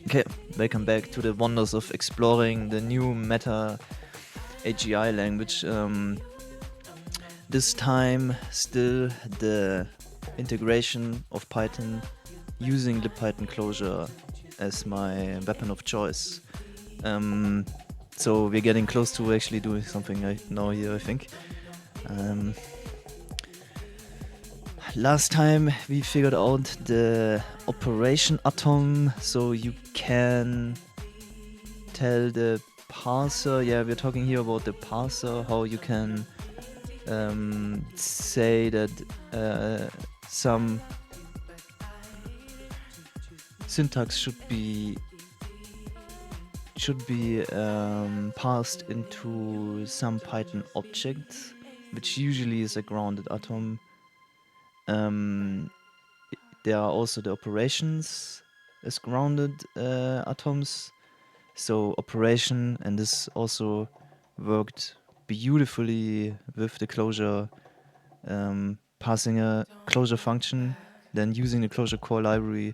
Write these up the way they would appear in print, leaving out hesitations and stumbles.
Okay, welcome back to the wonders of exploring the new meta AGI language. This time still the integration of Python using libpython-clj as my weapon of choice. So we're getting close to actually doing something right now here, I think. Last time we figured out the operation atom, so you can tell the parser, yeah, we're talking here about the parser, how you can say that some syntax should be passed into some Python object, which usually is a grounded atom. There are also the operations as grounded atoms. So operation, and this also worked beautifully with the Clojure, passing a Clojure function, then using the Clojure core library.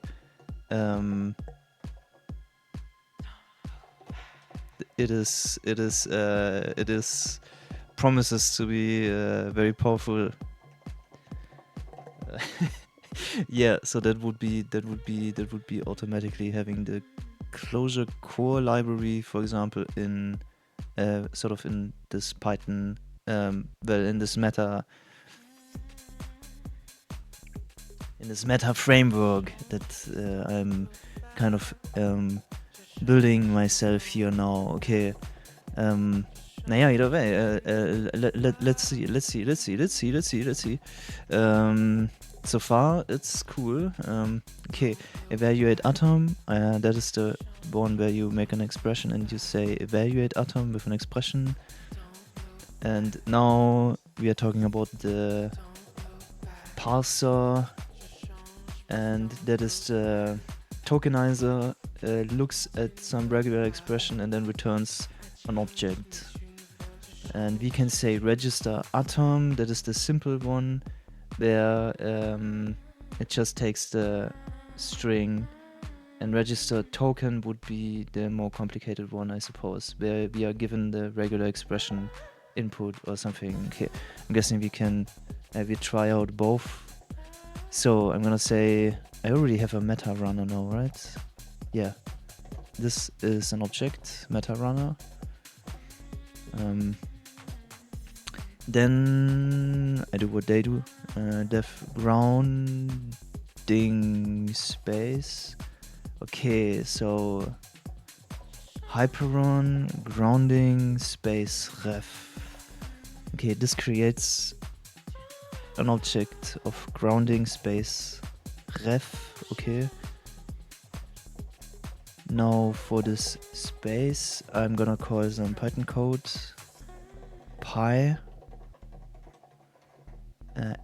It is promises to be very powerful. Yeah, so that would be automatically having the Clojure core library, for example, in sort of in this Python, in this meta framework that I'm kind of building myself here now. Okay. Naja, either way, let's see. So far, it's cool. Okay, evaluate atom. That is the one where you make an expression and you say evaluate atom with an expression. And now we are talking about the parser, and that is the tokenizer. Looks at some regular expression and then returns an object. And we can say register atom. That is the simple one, where it just takes the string, and register token would be the more complicated one, I suppose, where we are given the regular expression input or something. Okay, I'm guessing we try out both. So I'm gonna say I already have a meta runner now, right? Yeah, this is an object, meta runner. Then I do what they do. Def grounding space. Okay, so hyperon grounding space ref. Okay, this creates an object of grounding space ref. Okay. Now for this space, I'm gonna call some Python code py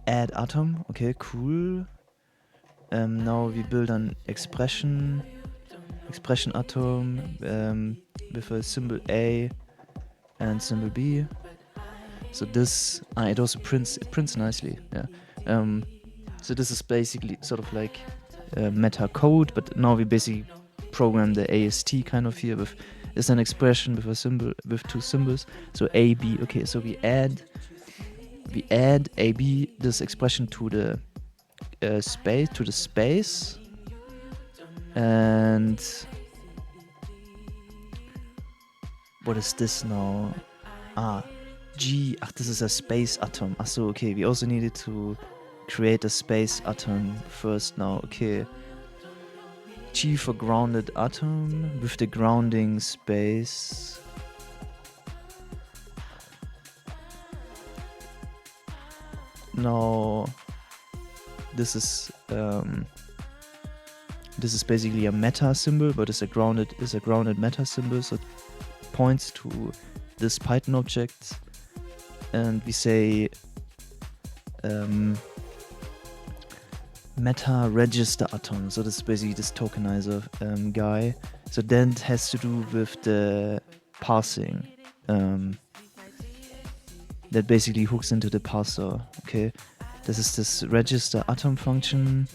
add atom. Okay, cool. Now we build an expression atom with a symbol A and symbol B. So this it also prints nicely. Yeah. So this is basically sort of like meta code, but now we basically program the AST kind of here with is an expression with a symbol with two symbols. So A B. Okay, so we add AB, this expression, to the space, and what is this now? G. This is a space atom. So okay, we also needed to create a space atom first now. Okay. G for grounded atom with the grounding space. Now this is basically a meta symbol, but it's a grounded meta symbol, so it points to this Python object, and we say meta register atom. So this is basically this tokenizer guy. So then it has to do with the parsing. That basically hooks into the parser. Okay, this is this register atom function.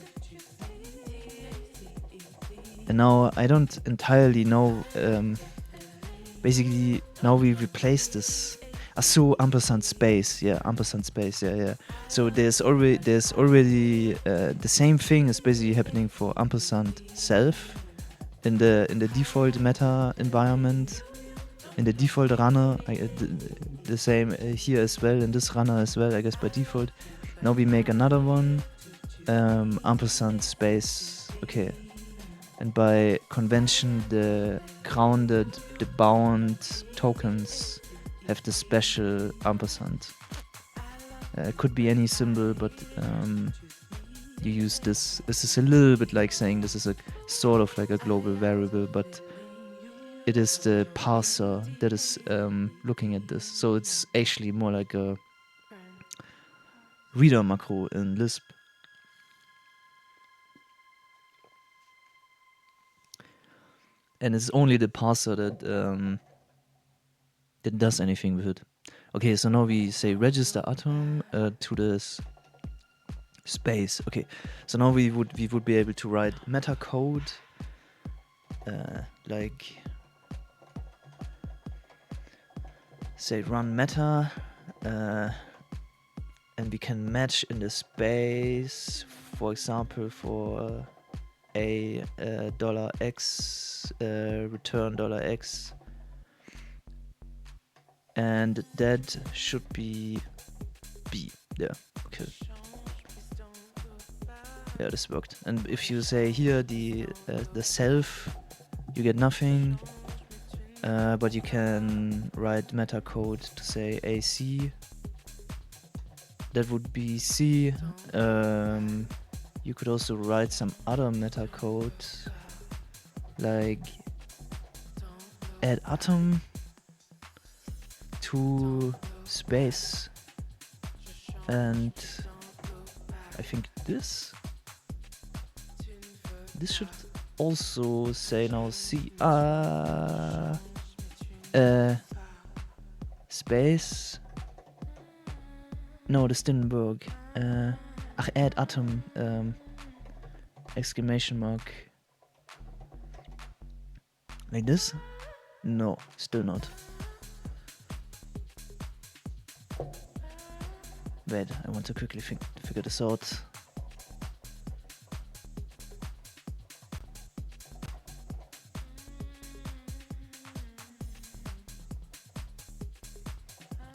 And now I don't entirely know. Basically, now we replace this. So ampersand space, yeah, ampersand space, yeah. So there's already the same thing is basically happening for ampersand self in the default meta environment, in the default runner. The same here as well, in this runner as well, I guess by default. Now we make another one, ampersand space, okay. And by convention, the grounded, the bound tokens have the special ampersand. It could be any symbol, but you use this. This is a little bit like saying this is a sort of like a global variable, but it is the parser that is looking at this. So it's actually more like a reader macro in Lisp. And it's only the parser that does anything with it. Okay, so now we say register atom to this space. Okay, so now we would be able to write meta code, like say run meta, and we can match in the space, for example, for a $x return $x. And that should be B. Yeah, okay. Yeah, this worked. And if you say here the self, you get nothing. But you can write meta code to say AC. That would be C. You could also write some other meta code, like add atom to space, and I think this should also say now C space. No, this didn't work. Add atom exclamation mark like this. No, still not. Wait, I want to quickly figure this out.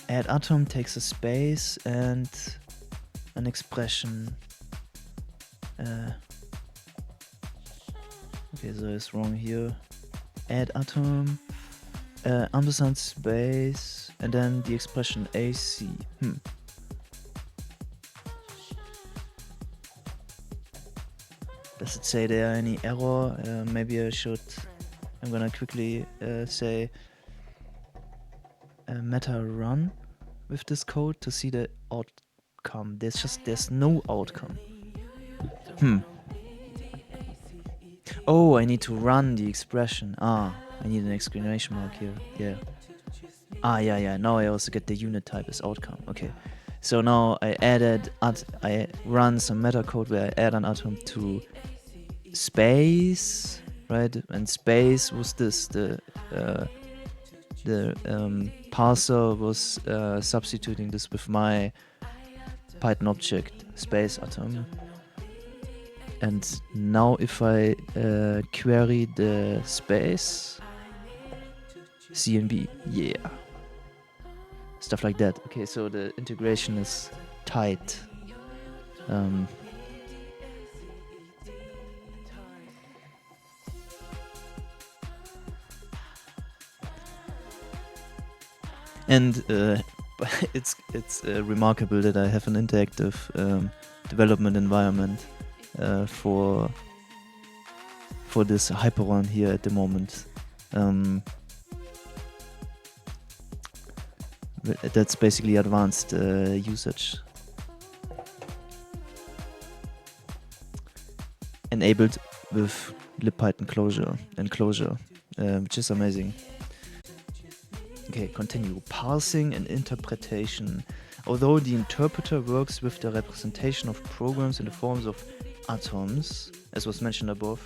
Add atom takes a space and an expression. Okay, so it's wrong here. Add atom, ampersand space, and then the expression AC. Does it say there any error? Maybe I should. I'm gonna quickly say meta run with this code to see the outcome. There's no outcome. Oh, I need to run the expression. I need an exclamation mark here. Yeah. Yeah. Now I also get the unit type as outcome. Okay. So now I run some meta code where I add an atom to space, right? And space was this. The parser was substituting this with my Python object space atom. And now if I query the space, CNB, yeah. Stuff like that. Okay, so the integration is tight. And it's remarkable that I have an interactive development environment for this Hyperon here at the moment. That's basically advanced usage. Enabled with libpython-clj and Clojure, which is amazing. Okay, continue. Parsing and interpretation. Although the interpreter works with the representation of programs in the forms of atoms, as was mentioned above,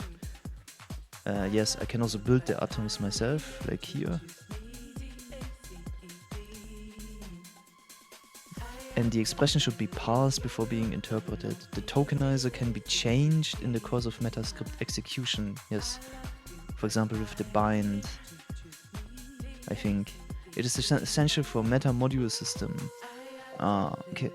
Yes, I can also build the atoms myself, like here. And the expression should be parsed before being interpreted. The tokenizer can be changed in the course of metascript execution. Yes, for example with the bind, I think. It is essential for meta-module system. Okay.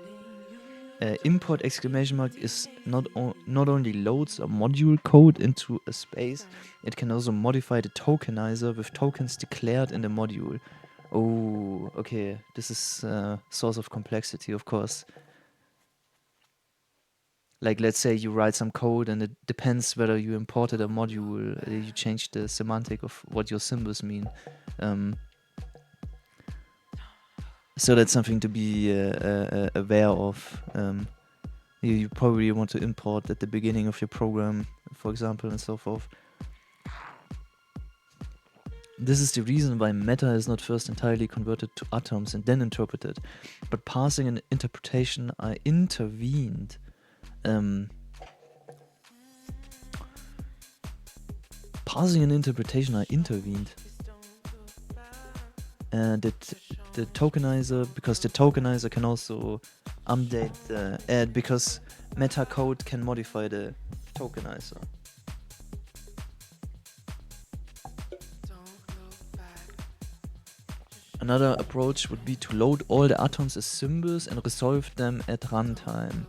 Import exclamation mark is not only loads a module code into a space, it can also modify the tokenizer with tokens declared in the module. Oh, okay. This is source of complexity, of course. Like, let's say you write some code and it depends whether you imported a module, you change the semantic of what your symbols mean. So that's something to be aware of. You probably want to import at the beginning of your program, for example, and so forth. This is the reason why meta is not first entirely converted to atoms and then interpreted, but parsing and interpretation are intervened. Parsing and interpretation are intervened. And the tokenizer, because the tokenizer can also update, because meta code can modify the tokenizer. Another approach would be to load all the atoms as symbols and resolve them at runtime.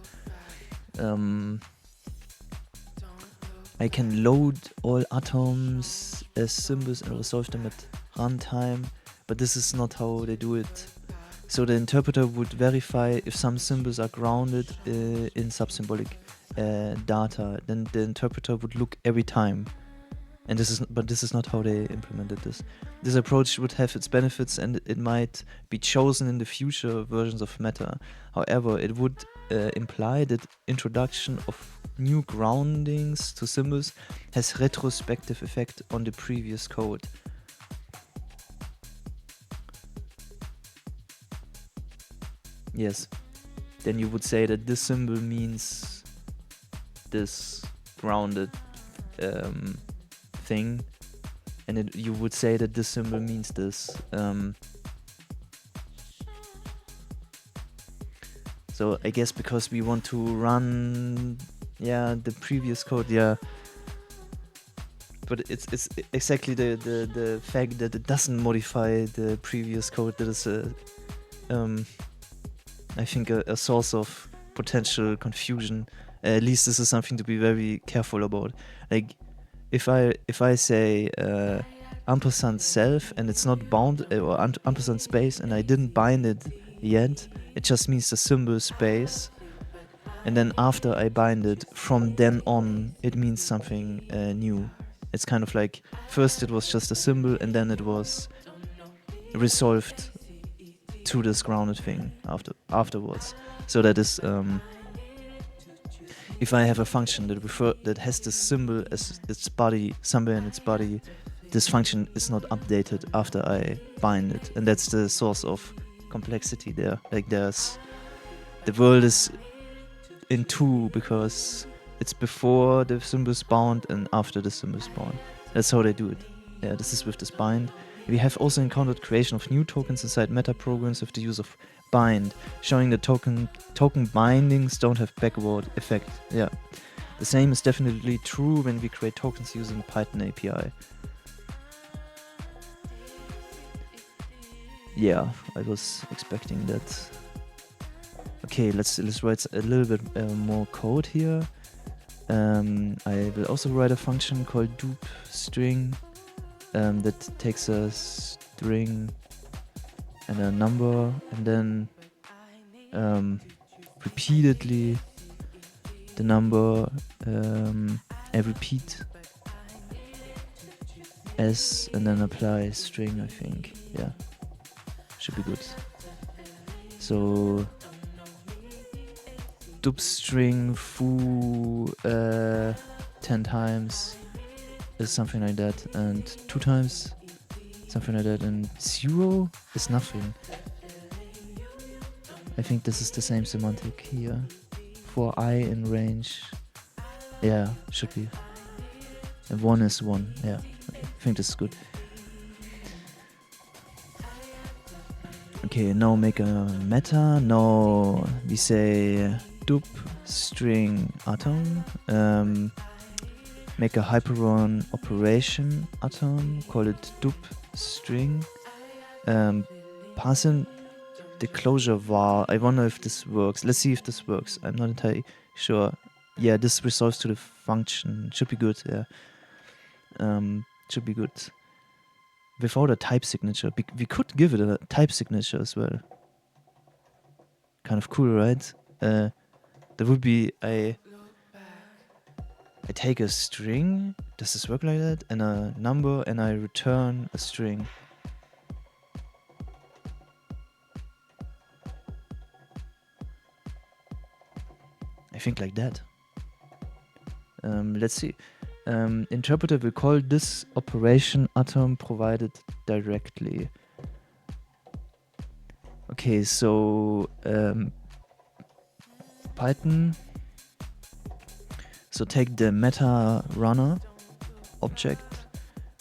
I can load all atoms as symbols and resolve them at runtime, but this is not how they do it. So the interpreter would verify if some symbols are grounded in subsymbolic data. Then the interpreter would look every time. And this is not how they implemented this. This approach would have its benefits and it might be chosen in the future versions of Meta. However, it would imply that introduction of new groundings to symbols has retrospective effect on the previous code. Yes. Then you would say that this symbol means this grounded thing, and you would say that this symbol means this. So I guess because we want to run, the previous code, but it's exactly the fact that it doesn't modify the previous code that is I think a source of potential confusion. At least this is something to be very careful about. Like, if I say ampersand self and it's not bound, or ampersand space, and I didn't bind it yet, it just means the symbol space. And then after I bind it, from then on, it means something new. It's kind of like, first it was just a symbol, and then it was resolved to this grounded thing afterwards. So that is, if I have a function that has this symbol as its body, somewhere in its body, this function is not updated after I bind it, and that's the source of complexity there. Like, the world is in two because it's before the symbol is bound and after the symbol is bound. That's how they do it. Yeah, this is with this bind. We have also encountered creation of new tokens inside meta programs with the use of bind, showing that token bindings don't have backward effect. Yeah, the same is definitely true when we create tokens using Python API. Yeah, I was expecting that. Okay, let's write a little bit more code here. I will also write a function called dupe string that takes a string and a number, and then repeatedly the number I repeat s and then apply string, I think. Yeah, should be good. So dupe string foo 10 times is something like that, and 2 times something like that, and 0 is nothing. I think this is the same semantic here for I in range. Yeah, should be. And 1 is 1. Yeah, I think this is good. Okay, now make a meta. Now we say dup string atom. Make a hyperon operation atom. Call it dup string. Pass in the Clojure var. I wonder if this works. Let's see if this works. I'm not entirely sure. Yeah, this resolves to the function. Should be good. Yeah. Should be good. Without a type signature. We could give it a type signature as well. Kind of cool, right? That would be I take a string. Does this work like that? And a number, and I return a string. I think like that. Let's see. Interpreter will call this operation atom provided directly. Okay, so Python. So take the meta runner object,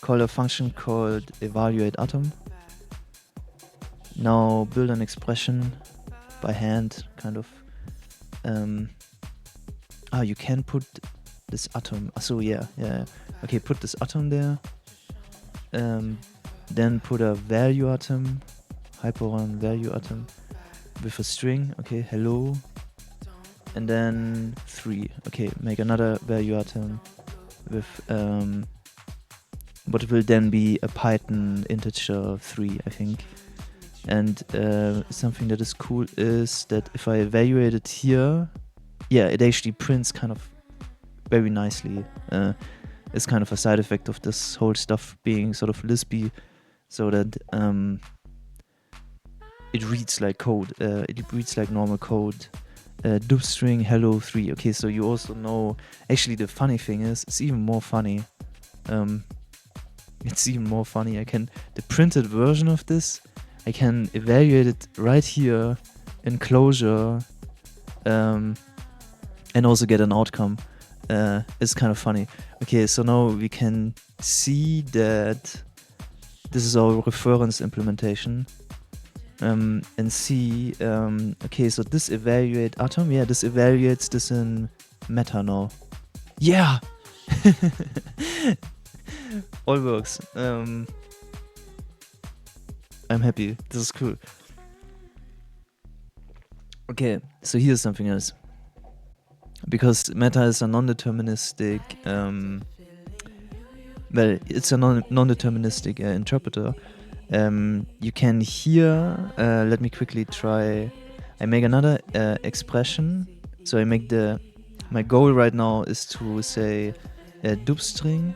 call a function called evaluate atom. Now build an expression by hand, kind of. You can put this atom. So yeah. Okay, put this atom there. Then put a value atom, hyperon value atom with a string. Okay, hello. And then 3. Okay, make another value atom with what will then be a Python integer 3, I think. And something that is cool is that if I evaluate it here, yeah, it actually prints kind of very nicely. It's kind of a side effect of this whole stuff being sort of Lispy, so that it reads like code. It reads like normal code. Dup string hello 3. Okay, so you also know. Actually, the funny thing is, it's even more funny. It's even more funny. The printed version of this, I can evaluate it right here in Clojure, and also get an outcome. It's kind of funny. Okay, so now we can see that this is our reference implementation. And see, okay, so this evaluate atom, yeah, this evaluates this in meta now. Yeah! All works. I'm happy. This is cool. Okay, so here's something else. Because meta is a non-deterministic, well, it's a non-deterministic interpreter. You can here, let me quickly try. I make another expression. So I make my goal right now is to say dup string,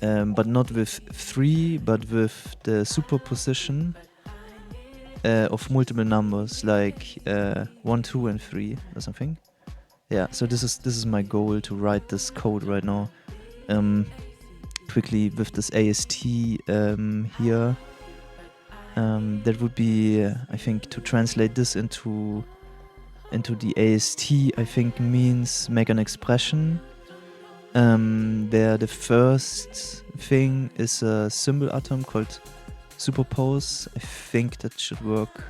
but not with 3, but with the superposition of multiple numbers, like 1, 2, and 3 or something. Yeah. So this is my goal, to write this code right now. Quickly with this AST here. That would be, I think, to translate this into the AST, I think means make an expression where the first thing is a symbol atom called superpose. I think that should work.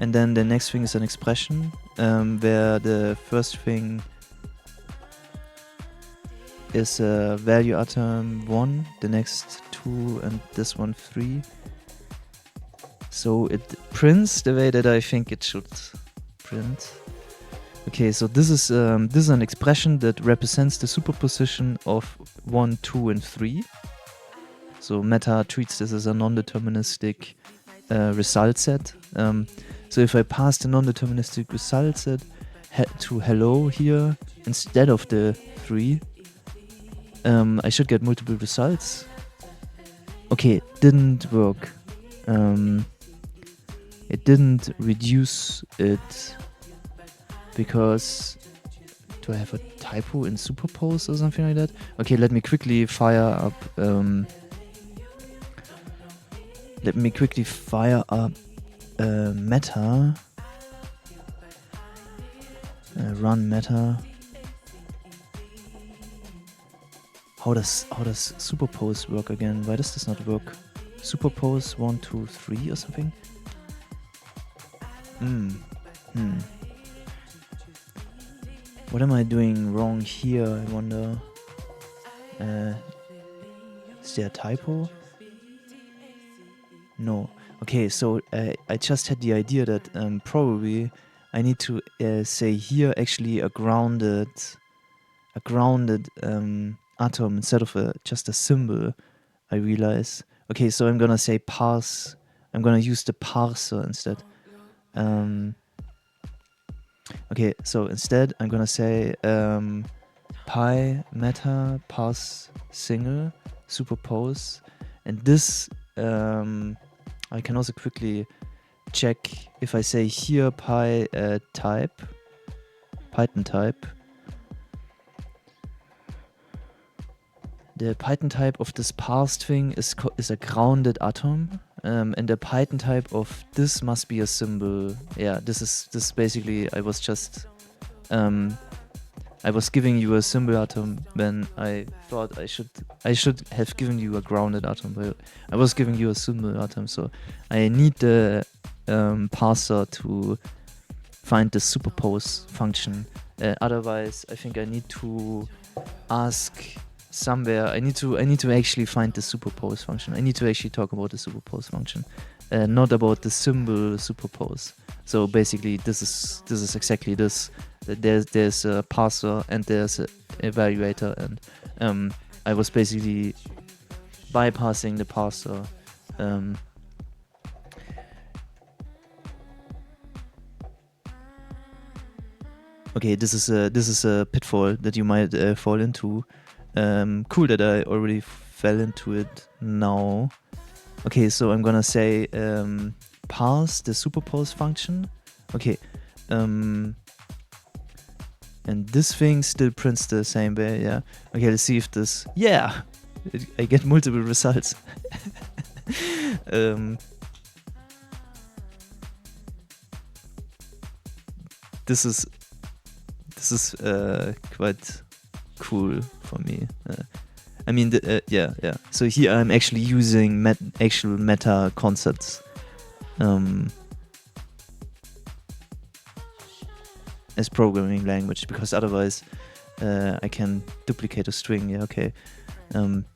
And then the next thing is an expression where the first thing is a value atom 1, the next 2, and this one 3. So it prints the way that I think it should print. Okay, so this is an expression that represents the superposition of 1, 2, and 3. So meta treats this as a non-deterministic result set. So if I pass the non-deterministic result set to hello here instead of the 3, I should get multiple results. Okay, didn't work. It didn't reduce it because, do I have a typo in superpose or something like that? Okay, let me quickly fire up meta. Run meta. how does superpose work again? Why does this not work? Superpose 1, 2, 3 or something? What am I doing wrong here, I wonder? Is there a typo? No. Okay, so I just had the idea that probably I need to say here actually a grounded atom instead of just a symbol, I realize. Okay, so I'm gonna say parse. I'm gonna use the parser instead. Okay, so instead I'm gonna say py meta parse single superpose, and this I can also quickly check if I say here python type. The Python type of this parsed thing is a grounded atom, and the Python type of this must be a symbol. Yeah, this is basically I was giving you a symbol atom when I thought I should have given you a grounded atom, but I was giving you a symbol atom, so I need the parser to find the superpose function. Otherwise, I think I need to ask somewhere. I need to actually find the superpose function. I need to actually talk about the superpose function, not about the symbol superpose. So basically, this is exactly this. There's a parser and there's an evaluator, and I was basically bypassing the parser. Okay, this is a pitfall that you might fall into. Cool that I already fell into it now. Okay, so I'm gonna say parse the superpose function. Okay, and this thing still prints the same way, yeah. Okay, let's see if this, yeah, I get multiple results. This is quite cool for me. I mean, yeah. So here I'm actually using actual meta concepts as programming language, because otherwise I can duplicate a string. Yeah, okay.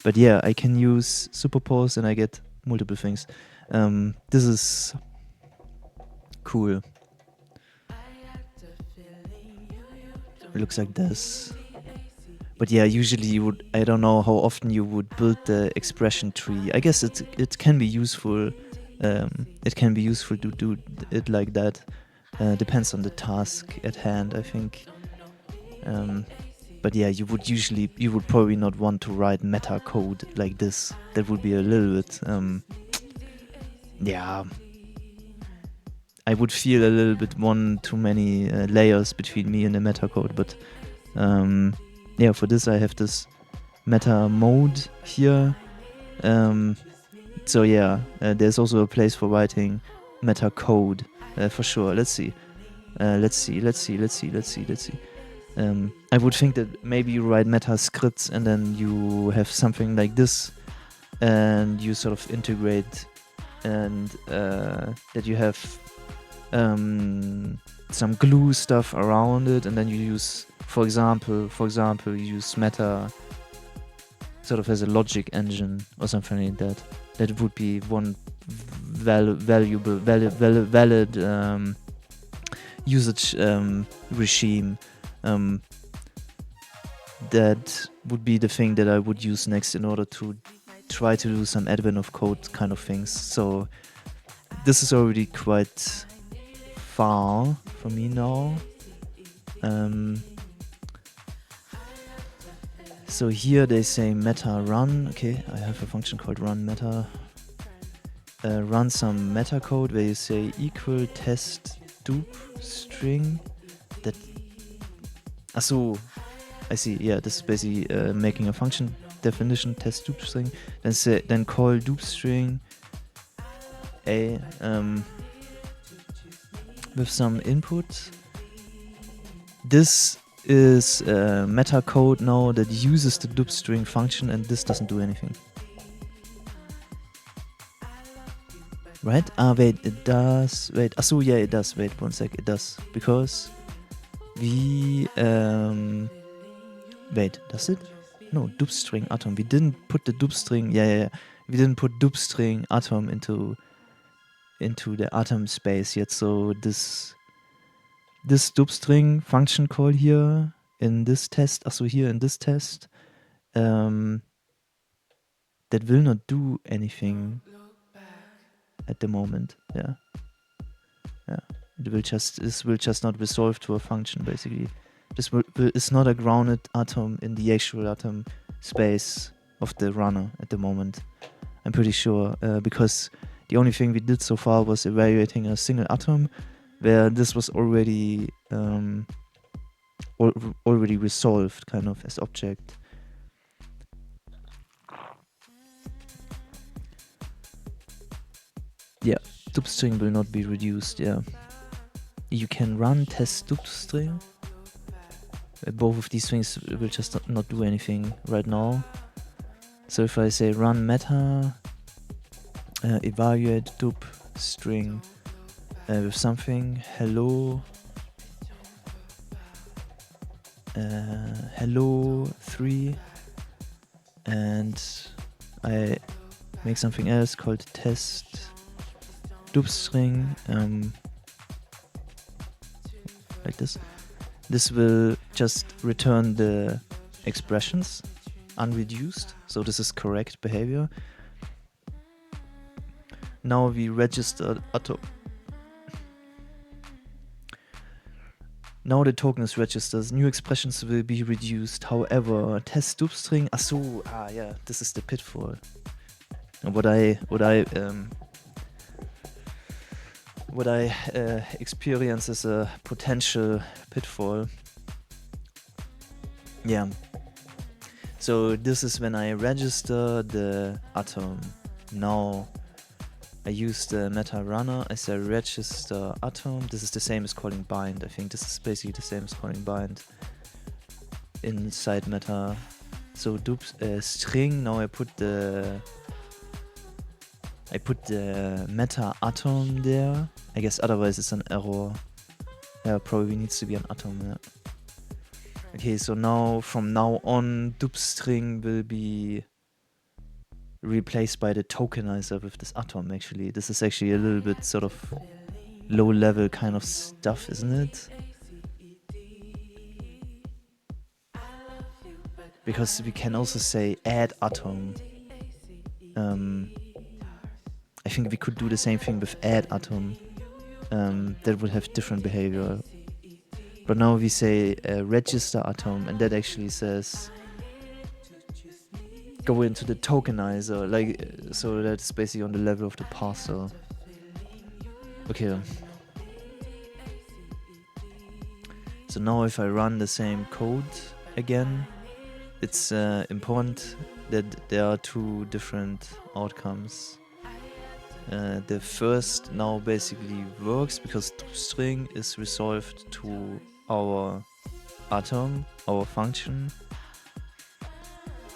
But yeah, I can use superpose and I get multiple things. This is cool. It looks like this. But yeah, usually you would, I don't know how often you would build the expression tree. I guess it can be useful. It can be useful to do it like that. Depends on the task at hand, I think. But yeah, you would probably not want to write meta code like this. That would be a little bit, yeah. I would feel a little bit one too many layers between me and the meta code, but yeah, for this I have this metta-mode here. So yeah, there's also a place for writing meta code for sure. Let's see. I would think that maybe you write meta scripts and then you have something like this, and you sort of integrate, and that you have some glue stuff around it, and then you use, for example, you use meta sort of as a logic engine or something like that. That would be one valid usage regime. That would be the thing that I would use next in order to try to do some advent of code kind of things. So this is already quite far for me now. So here they say meta run. Okay, I have a function called run meta. Run some meta code where you say equal test dup string. That. So I see. Yeah, this is basically making a function definition test dup string. Then call dup string a with some input. This is meta code now that uses the dup string function, and this doesn't do anything. Right? Wait, it does. Wait, so yeah, it does. Wait, one sec, it does. Because we, wait, does it? No, dup string atom. We didn't put the dup string, yeah. We didn't put dup string atom into the atom space yet, so this dup string function call here in this test, here in this test, that will not do anything at the moment. Yeah. This will just not resolve to a function, basically. This is not a grounded atom in the actual atom space of the runner at the moment. I'm pretty sure, because the only thing we did so far was evaluating a single atom, where this was already already resolved, kind of, as object. Yeah, dup string will not be reduced. Yeah, you can run test dup string. Both of these things will just not do anything right now. So if I say run meta, evaluate dup string with something, hello 3, and I make something else called test dup string, like this. This will just return the expressions unreduced, so this is correct behavior. Now we register atom. Now the token is registered. New expressions will be reduced. However, test dup string. Yeah, this is the pitfall. What I experience as a potential pitfall. Yeah. So this is when I register the atom. Now I use the meta runner as a register atom. This is the same as calling bind. I think this is basically the same as calling bind inside meta. So dup string. Now I put the meta atom there. I guess otherwise it's an error. Yeah, probably needs to be an atom. Yeah. Okay, so now from now on, dup string will be replaced by the tokenizer with this atom. Actually, this is actually a little bit sort of low level kind of stuff, isn't it? Because we can also say add atom. I think we could do the same thing with add atom. That would have different behavior. But now we say register atom, and that actually says go into the tokenizer, so that's basically on the level of the parser. Okay. So now if I run the same code again, it's important that there are two different outcomes. The first now basically works because dup string is resolved to our atom, our function.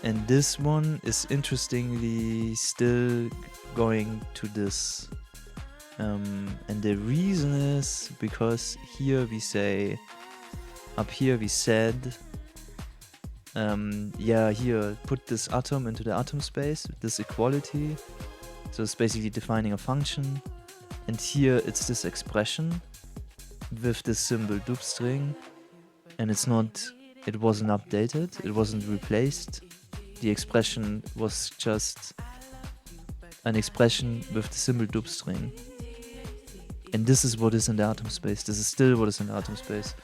And this one is interestingly still going to this. And the reason is because here we say, up here we said, here put this atom into the atom space, this equality. So it's basically defining a function. And here it's this expression with this symbol dup string. And it wasn't updated, it wasn't replaced. The expression was just an expression with the symbol dup string. And this is what is in the atom space. This is still what is in the atom space.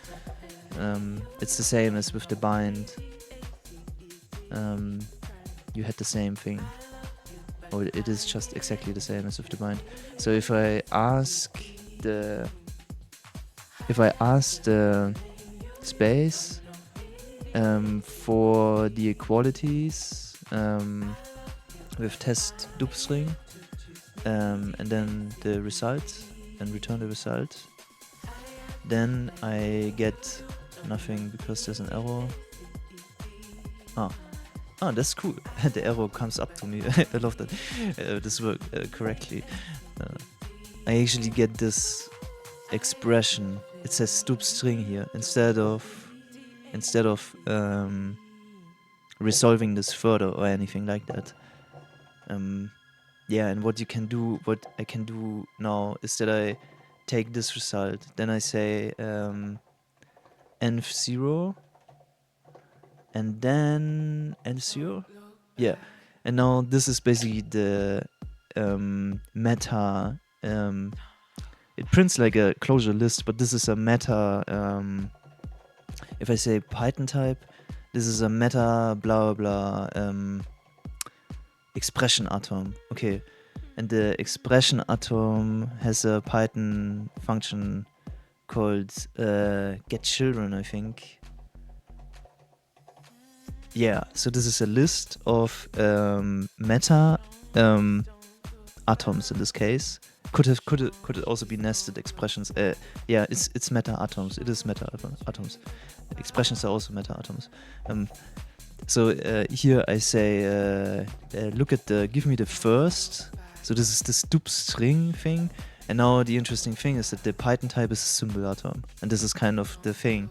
It's the same as with the bind. You had the same thing. Or it is just exactly the same as with the bind. So if I ask the space for the equalities with test dup string, and then the result, and return the result, then I get nothing because there's an error. That's cool. The arrow comes up to me. I love that. This worked correctly. I actually get this expression. It says stub string here instead of resolving this further or anything like that. Yeah, and what I can do now is that I take this result, then I say env0, and then env0. Yeah, and now this is basically the meta. It prints like a Clojure list, but this is a meta. If I say Python type, this is a meta blah blah expression atom. Okay, and the expression atom has a Python function called getChildren, I think. Yeah, so this is a list of meta atoms in this case. Could it also be nested expressions? Yeah, it's meta atoms. It is meta atoms. Expressions are also meta atoms. So here I say give me the first. So this is the stub string thing. And now the interesting thing is that the Python type is a symbol atom, and this is kind of the thing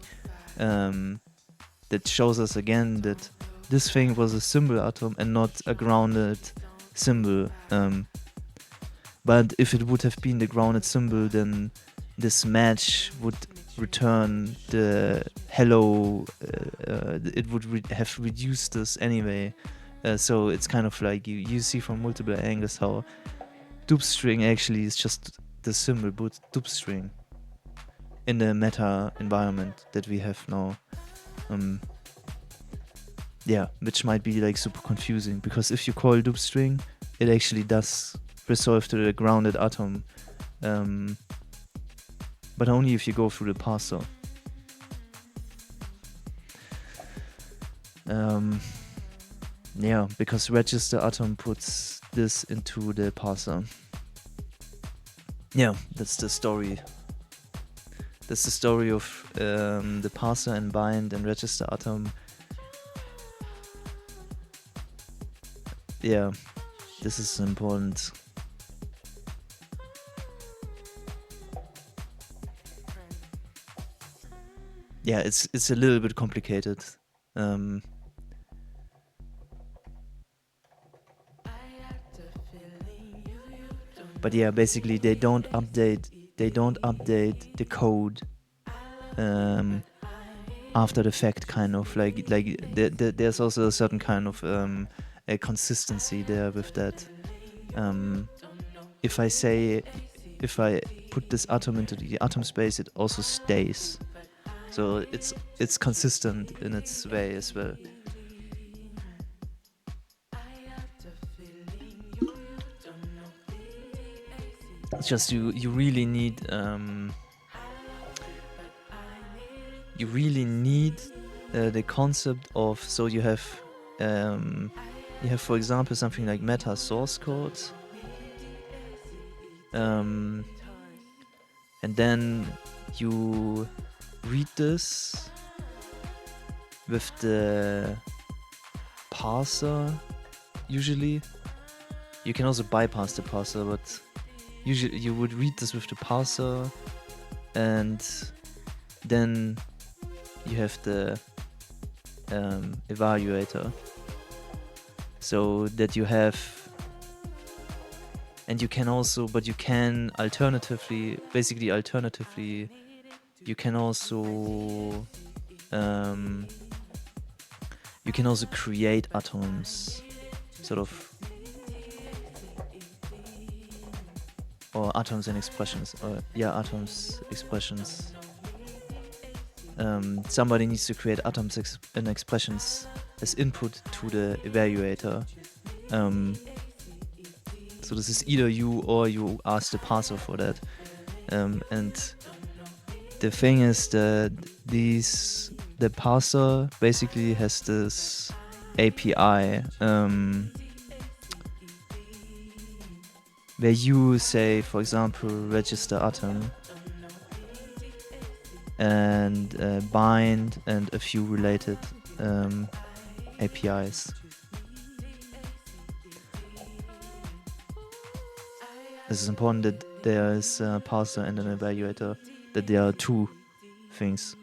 that shows us again that this thing was a symbol atom and not a grounded symbol. But if it would have been the grounded symbol, then this match would return the hello. It would have reduced this anyway. So it's kind of like you see from multiple angles how stub string actually is just the symbol but stub string in the meta environment that we have now. Yeah, which might be like super confusing, because if you call stub string, it actually does resolve to the grounded atom, but only if you go through the parser. Yeah, because register atom puts this into the parser. Yeah, that's the story. That's the story of the parser and bind and register atom. Yeah, this is important. Yeah, it's a little bit complicated. But yeah, basically they don't update the code after the fact, kind of like there's also a certain kind of a consistency there with that. If I put this atom into the atom space, it also stays. So it's consistent in its way as well. It's just you really need the concept of, so you have for example something like meta source code, and then you read this with the parser. Usually you can also bypass the parser, but usually you would read this with the parser, and then you have the evaluator, so that you have, and you can also, but you can alternatively, you can also create atoms, sort of, or atoms and expressions, or expressions. Somebody needs to create atoms and expressions as input to the evaluator. So this is either you or you ask the parser for that. And the thing is that the parser basically has this API where you say, for example, register atom, and bind and a few related APIs. This is important that there is a parser and an evaluator, that there are two things.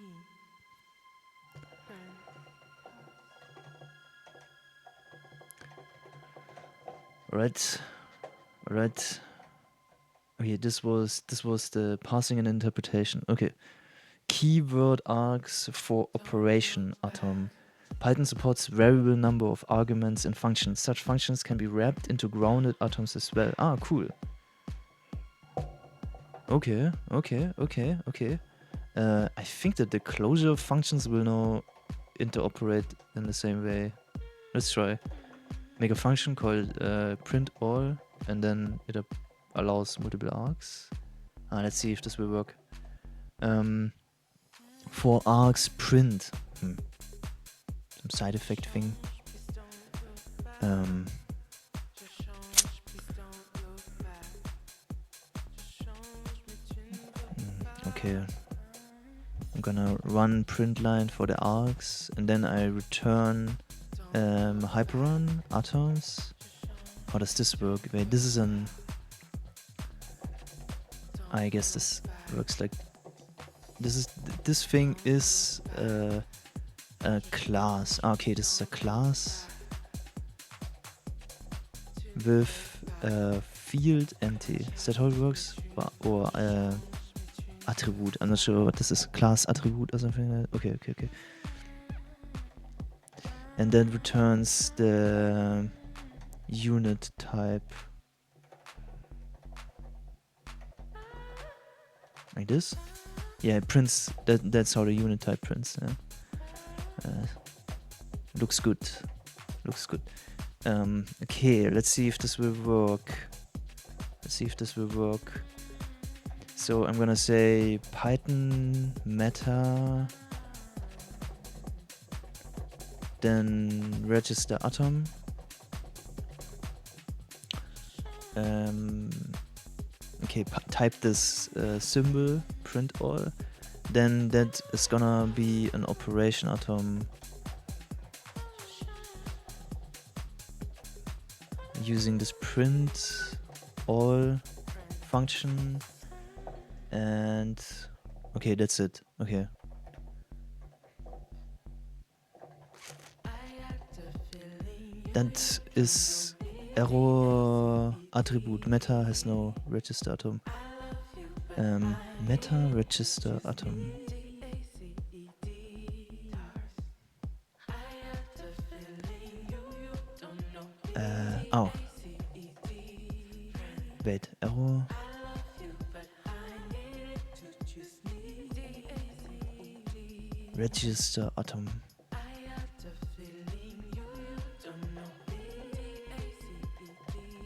Right. Okay, this was the parsing and interpretation. Okay. Keyword args for operation atom. Python supports variable number of arguments and functions. Such functions can be wrapped into grounded atoms as well. Ah, cool. Okay. I think that the Clojure functions will now interoperate in the same way. Let's try. Make a function called print all, and then it allows multiple args. Let's see if this will work. For args print. Some side effect thing. Okay. I'm gonna run print line for the args, and then I return hyperrun atoms. How does this work? Wait, this is an... I guess this works like... This thing is a class. Okay, this is a class with field empty. Is that how it works? Or attribute. I'm not sure what this is. Class attribute or something like that. Okay. And then returns the unit type. Like this? Yeah, it prints. That's how the unit type prints. Yeah. Looks good. Okay, let's see if this will work. So I'm gonna say Python meta, then register atom. Okay, type this symbol, print all. Then that is gonna be an operation atom using this print all function. And okay, that's it. Okay. That is error attribute. Meta has no register atom. Meta register atom. Oh. Wait, error. Register atom.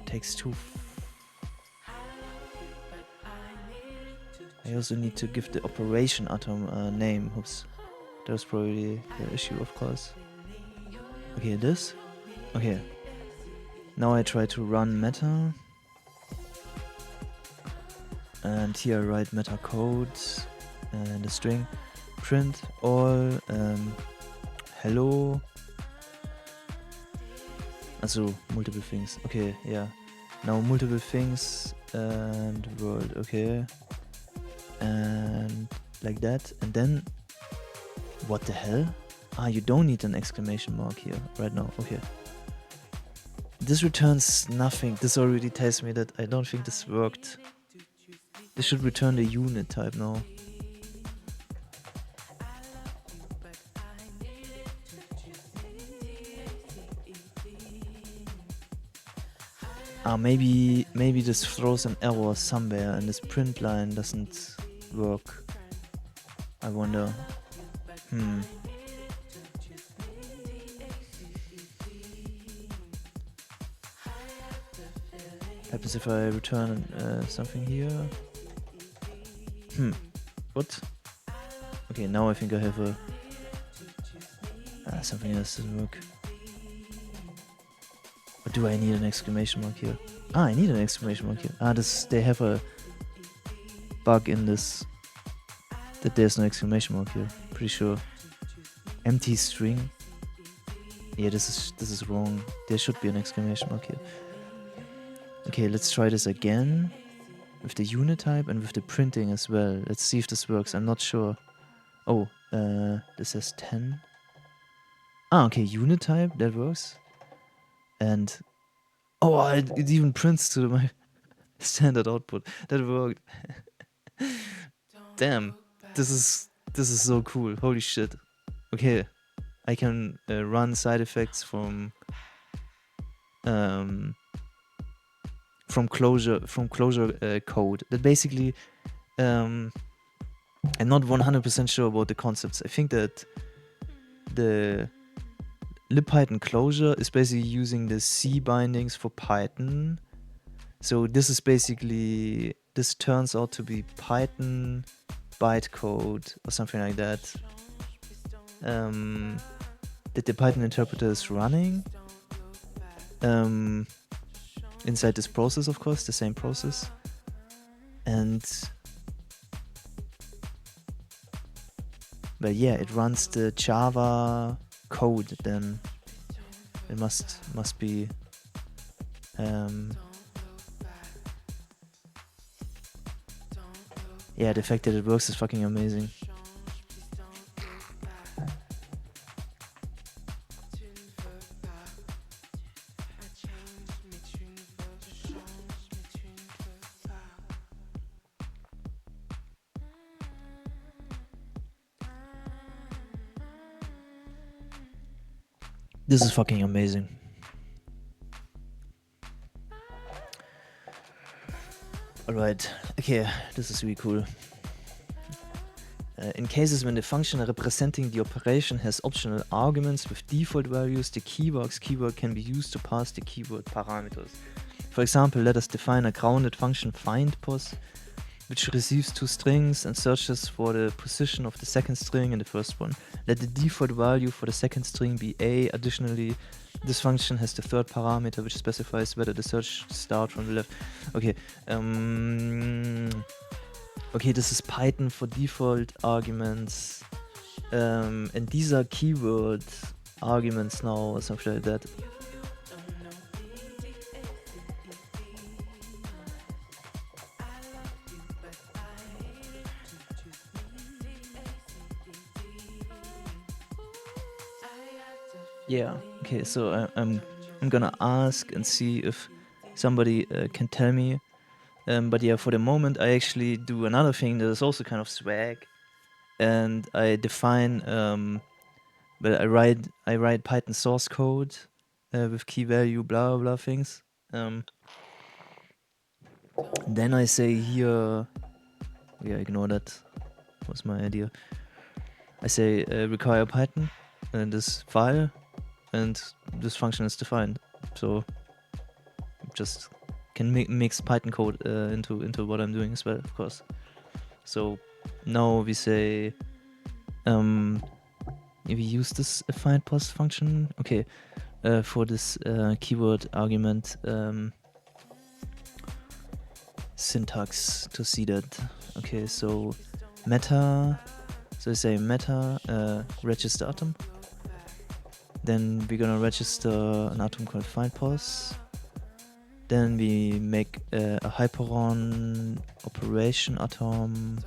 Takes two. I also need to give the operation atom a name. Oops. That was probably the issue, of course. Okay, this. Okay. Now I try to run meta. And here I write meta code and a string. Print all hello. Also multiple things. Okay, yeah. Now multiple things and world. Okay. And like that. And then what the hell? You don't need an exclamation mark here right now. Okay. This returns nothing. This already tells me that I don't think this worked. This should return the unit type now. Maybe this throws an error somewhere and this print line doesn't work. I wonder. Happens if I return something here. What? Okay, now I think I have a... something else doesn't work. Or do I need an exclamation mark here? I need an exclamation mark here. They have a bug in this that there's no exclamation mark here. Pretty sure. Empty string. Yeah, this is wrong. There should be an exclamation mark here. Okay, let's try this again with the unit type and with the printing as well. Let's see if this works. I'm not sure. Oh, this says 10. Ah, okay, unit type, that works. And oh, it even prints to my standard output. That worked. Damn, this is so cool. Holy shit. Okay, I can run side effects from Clojure code. That basically, I'm not 100% sure about the concepts. I think that the libpython-clj is basically using the C bindings for Python. So this is basically, this turns out to be Python bytecode or something like that. That the Python interpreter is running inside this process, of course, the same process. And but yeah, it runs the Java code. Then it must be yeah, the fact that it works is fucking amazing. This is fucking amazing. Alright, okay, this is really cool. In cases when the function representing the operation has optional arguments with default values, the keywords keyword can be used to pass the keyword parameters. For example, let us define a grounded function findPos, which receives two strings and searches for the position of the second string in the first one. Let the default value for the second string be A. Additionally, this function has the third parameter which specifies whether the search starts from the left. Okay, okay, this is Python for default arguments, and these are keyword arguments now or something like that. Yeah, okay, so I'm gonna ask and see if somebody can tell me. But yeah, for the moment I actually do another thing that is also kind of swag, and I define but I write Python source code with key value blah blah things. Then I say here, yeah, ignore that, was my idea. I say require Python and this file, and this function is defined. So just can mix Python code into what I'm doing as well, of course. So now we say we use this findPos function. Okay, for this keyword argument syntax to see that. Okay, so meta. So I say meta register atom. Then we're gonna register an atom called findPos. Then we make a hyperon operation atom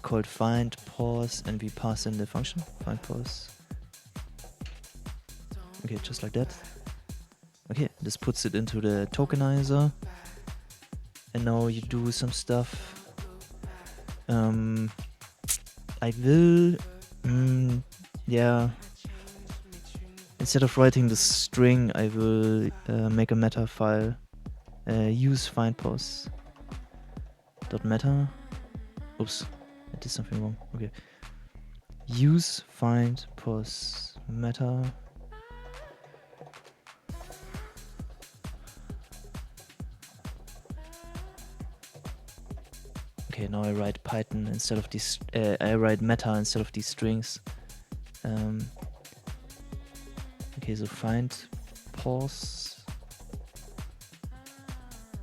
called findPos, and we pass in the function findPos. Okay, just like that. Okay, this puts it into the tokenizer, and now you do some stuff. I will, yeah. Instead of writing the string, I will make a meta file. Use findPos .meta. Oops, I did something wrong. Okay. Use findPos meta. Okay, now I write Python instead of these. I write meta instead of these strings. Okay, so findPos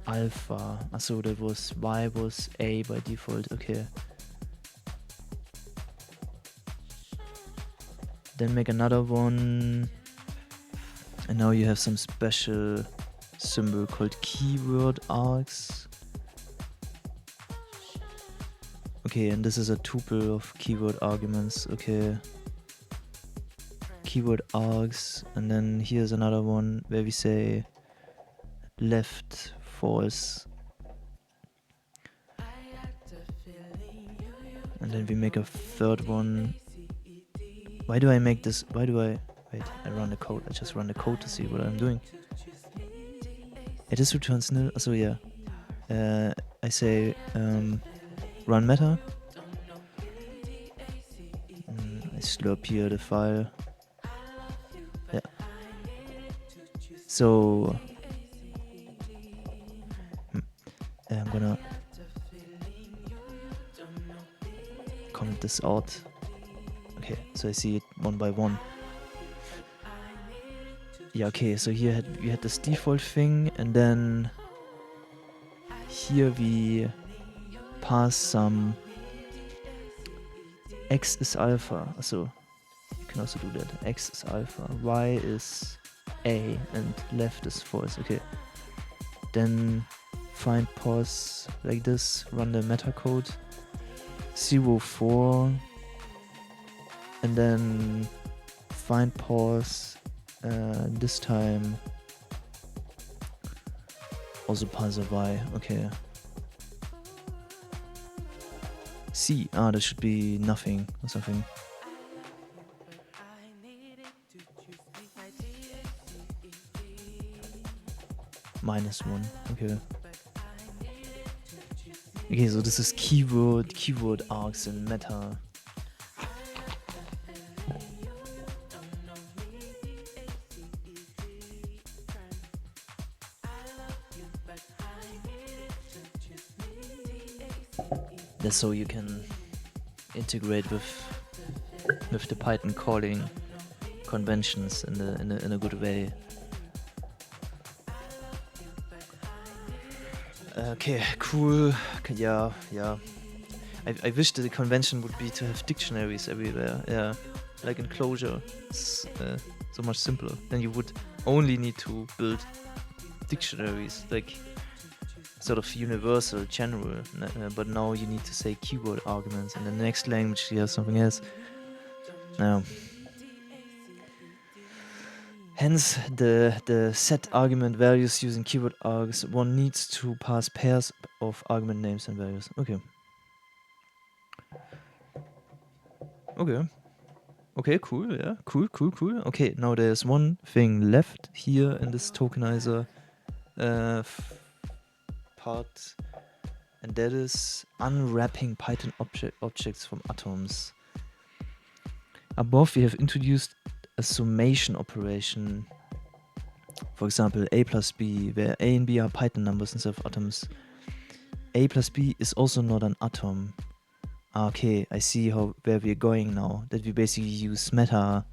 alpha. So that was y was a by default. Okay. Then make another one. And now you have some special symbol called keyword args. Okay, and this is a tuple of keyword arguments. Okay. Keyword args. And then here's another one where we say left, false. And then we make a third one. Why do I make this? Wait, I run the code. I just run the code to see what I'm doing. It is returns nil. So yeah. I say run meta. I slurp here the file. Yeah. So I'm gonna comment this out. Okay, so I see it one by one. Yeah, okay, so here we had this default thing, and then here we pass some x is alpha. So you can also do that. X is alpha, y is a, and left is false. Okay. Then find pause like this, run the meta code 04, and then find pause. This time also pass a y. Okay. C. That should be nothing or something. -1. Okay. Okay, so this is keyword args in meta. That's so you can integrate with the Python calling conventions in a good way. Okay, cool. Yeah. I wish the convention would be to have dictionaries everywhere. Yeah, like in Clojure. It's so much simpler. Then you would only need to build dictionaries, like sort of universal, general. But now you need to say keyword arguments. In the next language, you have something else. Now, hence the set argument values using keyword args. One needs to pass pairs of argument names and values. Okay. Okay, cool, yeah. Cool. Okay, now there's one thing left here in this tokenizer part, and that is unwrapping Python objects from atoms. Above, we have introduced a summation operation. For example, a plus b, where a and b are Python numbers instead of atoms. A plus b is also not an atom. Okay, I see where we're going now. That we basically use meta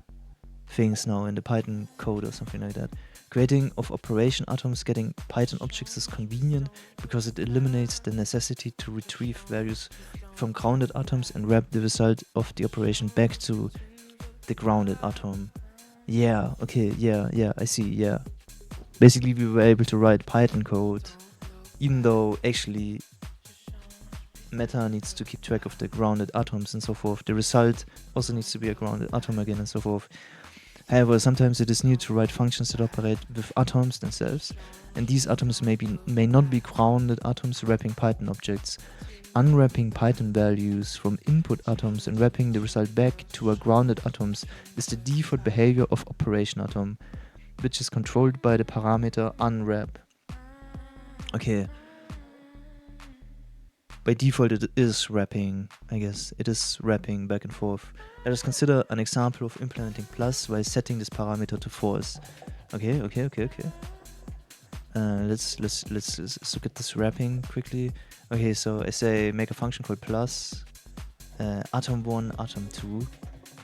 things now in the Python code or something like that. Creating of operation atoms getting Python objects is convenient because it eliminates the necessity to retrieve values from grounded atoms and wrap the result of the operation back to the grounded atom. Yeah, okay, yeah, I see, yeah. Basically, we were able to write Python code, even though actually meta needs to keep track of the grounded atoms and so forth. The result also needs to be a grounded atom again and so forth. However, sometimes it is needed to write functions that operate with atoms themselves, and these atoms may not be grounded atoms wrapping Python objects. Unwrapping Python values from input atoms and wrapping the result back to a grounded atoms is the default behavior of operation atom, which is controlled by the parameter unwrap. Okay. By default it is wrapping, I guess. It is wrapping back and forth. Let us consider an example of implementing plus while setting this parameter to false. Okay. Let's look at this wrapping quickly. Okay, so I say make a function called plus atom1, atom2.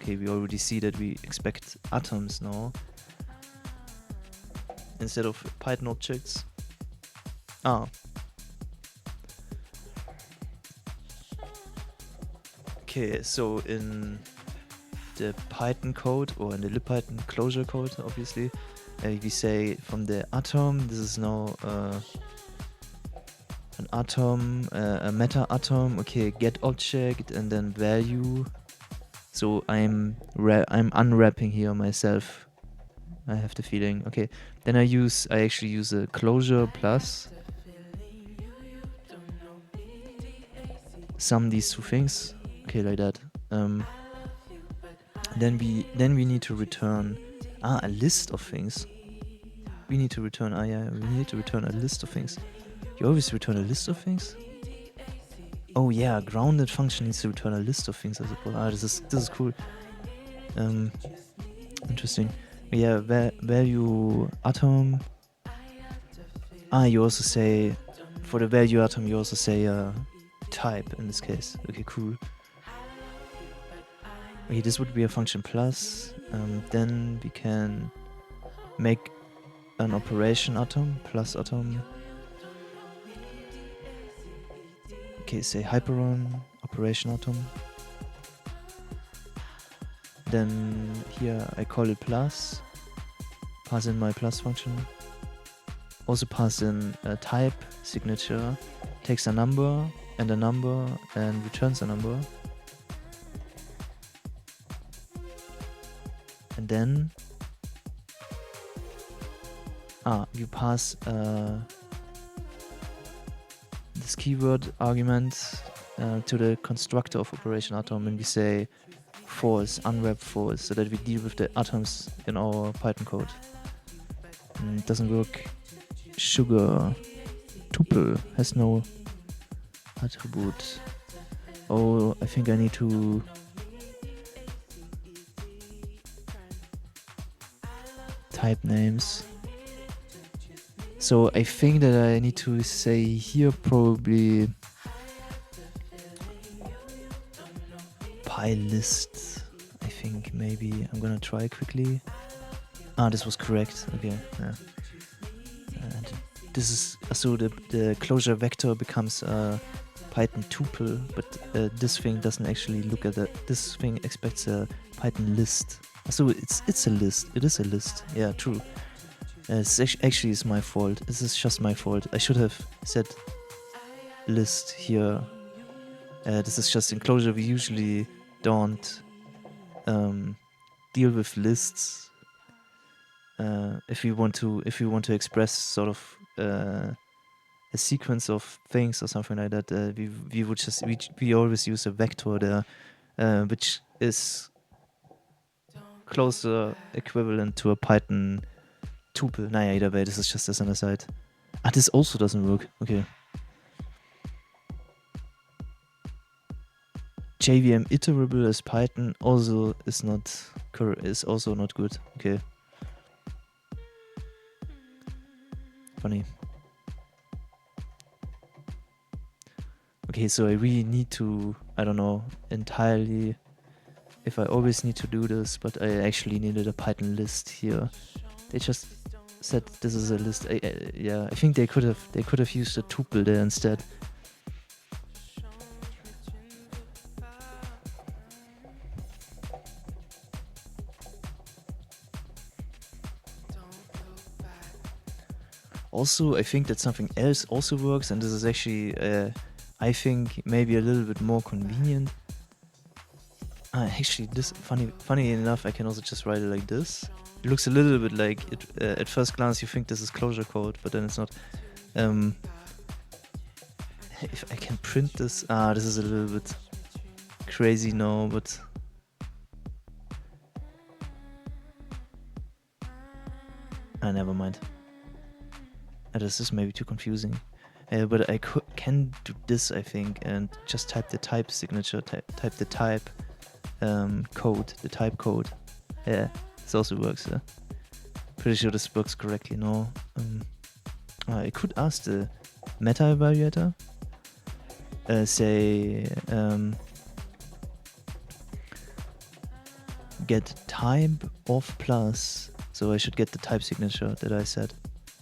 Okay, we already see that we expect atoms now instead of Python objects. Okay, so in the Python code, or in the libpython-clj code, obviously, we say from the atom, this is now an atom, a meta atom, okay, get object, and then value. So I'm unwrapping here myself. I have the feeling. Okay, then I actually use a Clojure plus sum these two things. Okay, like that. Then we need to return a list of things. We need to return we need to return a list of things. You always return a list of things? Oh yeah, grounded function needs to return a list of things, I suppose. This is cool. Interesting. Yeah, value atom. You also say, for the value atom, you also say type in this case. Okay, cool. Okay, this would be a function plus. Then we can make an operation atom, plus atom. Okay, say hyperon, operation atom. Then here I call it plus, pass in my plus function. Also pass in a type signature, takes a number and returns a number. And then you pass this keyword argument to the constructor of operation atom, and we say false, unwrap false, so that we deal with the atoms in our Python code. It doesn't work. Sugar tuple has no attribute. Oh, I think I need to type names. So I think that I need to say here probably pylist. I think maybe I'm gonna try quickly. This was correct. Okay. Yeah. And this is so the Clojure vector becomes a Python tuple, but this thing doesn't actually look at this thing expects a Python list. So it's a list. It is a list. Yeah, true. Actually, it's my fault. This is just my fault. I should have said list here. This is just in Clojure. We usually don't deal with lists if we want to express sort of a sequence of things or something like that. We always use a vector there, which is closer equivalent to a Python tuple. Naja, either way, this is just as an aside. This also doesn't work. Okay. JVM iterable as Python also is also not good. Okay. Funny. Okay, so I really need to, I don't know entirely if I always need to do this, but I actually needed a Python list here. They just said this is a list. Yeah, I think they could have used a tuple there instead. Also, I think that something else also works, and this is actually, I think, maybe a little bit more convenient. Actually, this funny enough, I can also just write it like this. It looks a little bit like it. At first glance, you think this is Clojure code, but then it's not. If I can print this, this is a little bit crazy now, but never mind. This is maybe too confusing. But I can do this, I think, and just type the type signature, type the type code, the type code. Yeah, this also works. Pretty sure this works correctly. No, I could ask the meta evaluator. Say get type of plus. So I should get the type signature that I said.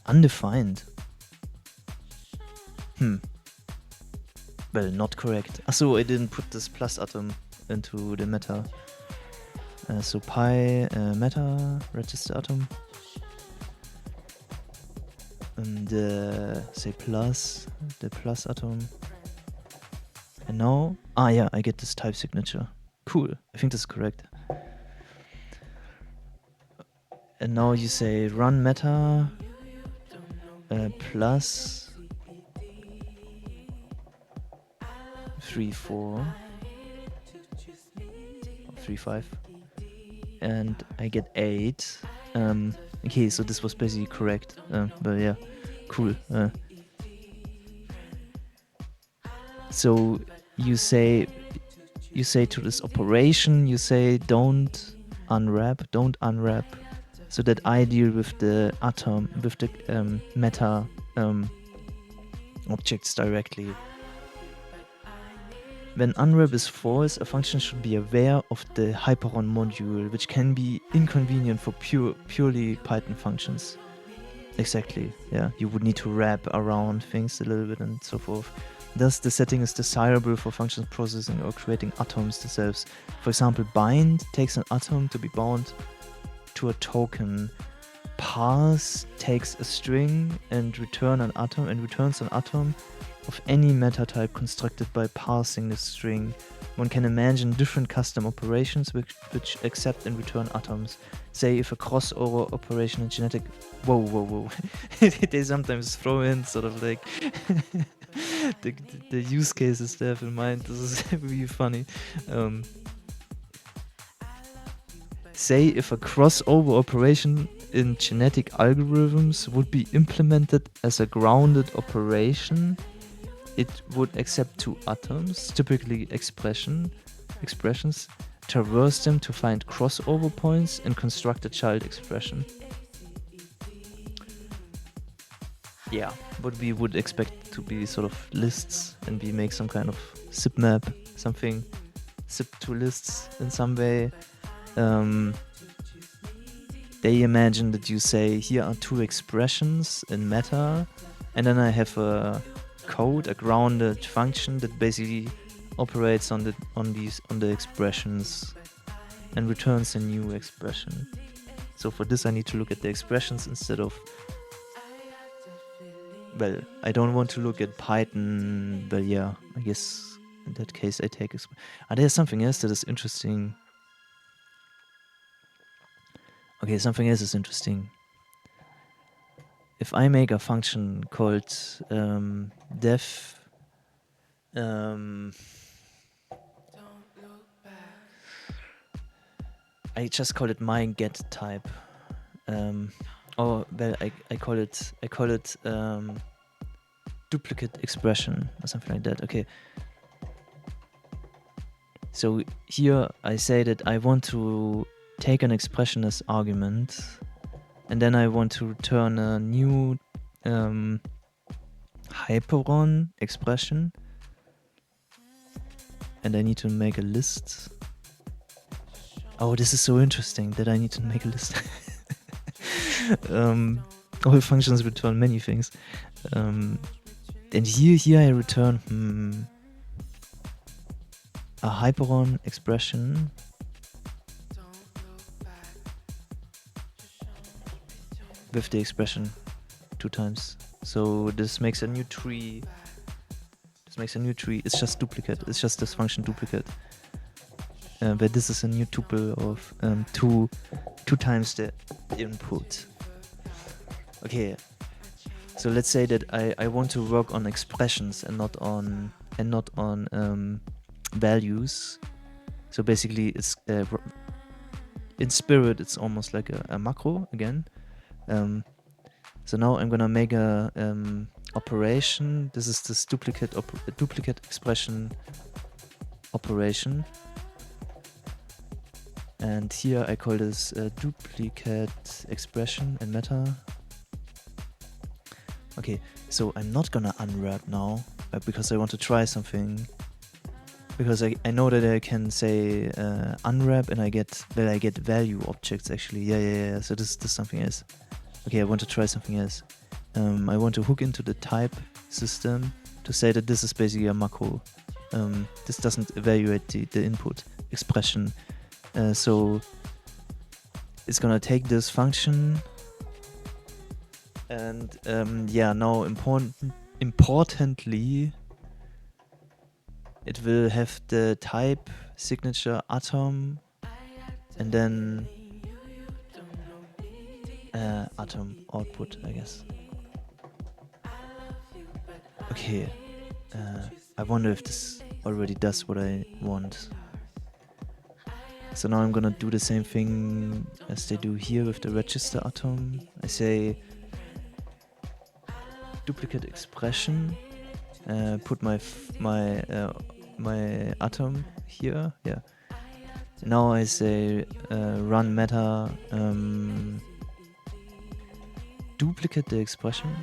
Undefined. Well, not correct. So I didn't put this plus atom into the meta. So py meta register atom, and say plus the plus atom, and now yeah, I get this type signature. Cool, I think this is correct. And now you say run meta plus 3 4 3 5, and I get 8. Okay, so this was basically correct, but yeah, cool. So you say to this operation, you say don't unwrap, so that I deal with the atom, with the meta objects directly. When unwrap is false, a function should be aware of the hyperon module, which can be inconvenient for purely Python functions. Exactly, yeah. You would need to wrap around things a little bit and so forth. Thus, the setting is desirable for functions processing or creating atoms themselves. For example, bind takes an atom to be bound to a token. Parse takes a string and returns an atom of any meta type constructed by parsing the string. One can imagine different custom operations which accept and return atoms. Say if a crossover operation in genetic... Whoa. They sometimes throw in sort of like the use cases they have in mind. This is really funny. Say if a crossover operation in genetic algorithms would be implemented as a grounded operation, it would accept two atoms, typically expressions, traverse them to find crossover points, and construct a child expression. Yeah, what we would expect to be sort of lists, and we make some kind of zip map, something, zip to lists in some way. They imagine that you say, here are two expressions in meta, and then I have a code, a grounded function that basically operates on the expressions and returns a new expression. So for this I need to look at the expressions instead of, well, I don't want to look at Python, but yeah, I guess in that case I take there's something else that is interesting. Okay, something else is interesting. If I make a function called def I just call it my get type, or well, I call it duplicate expression or something like that. Okay. So here I say that I want to take an expression as argument, and then I want to return a new hyperon expression, and I need to make a list. Oh, this is so interesting that I need to make a list. All functions return many things. And here I return a hyperon expression with the expression 2 times. So this makes a new tree. It's just duplicate. It's just this function duplicate. But this is a new tuple of 2 times the input. Okay. So let's say that I want to work on expressions and not on values. So basically, it's in spirit, it's almost like a macro again. So now I'm gonna make a operation. This is this duplicate expression operation, and here I call this duplicate expression in meta. Okay, so I'm not gonna unwrap now because I want to try something. Because I know that I can say unwrap and I get value objects actually. Yeah. So this is something else. Okay, I want to try something else. I want to hook into the type system to say that this is basically a macro. This doesn't evaluate the input expression. So it's gonna take this function, and yeah, now importantly, it will have the type signature atom, and then atom output, I guess. Okay, I wonder if this already does what I want. So now I'm gonna do the same thing as they do here with the register atom. I say duplicate expression, put my atom here, yeah. Now I say run meta, duplicate the expression,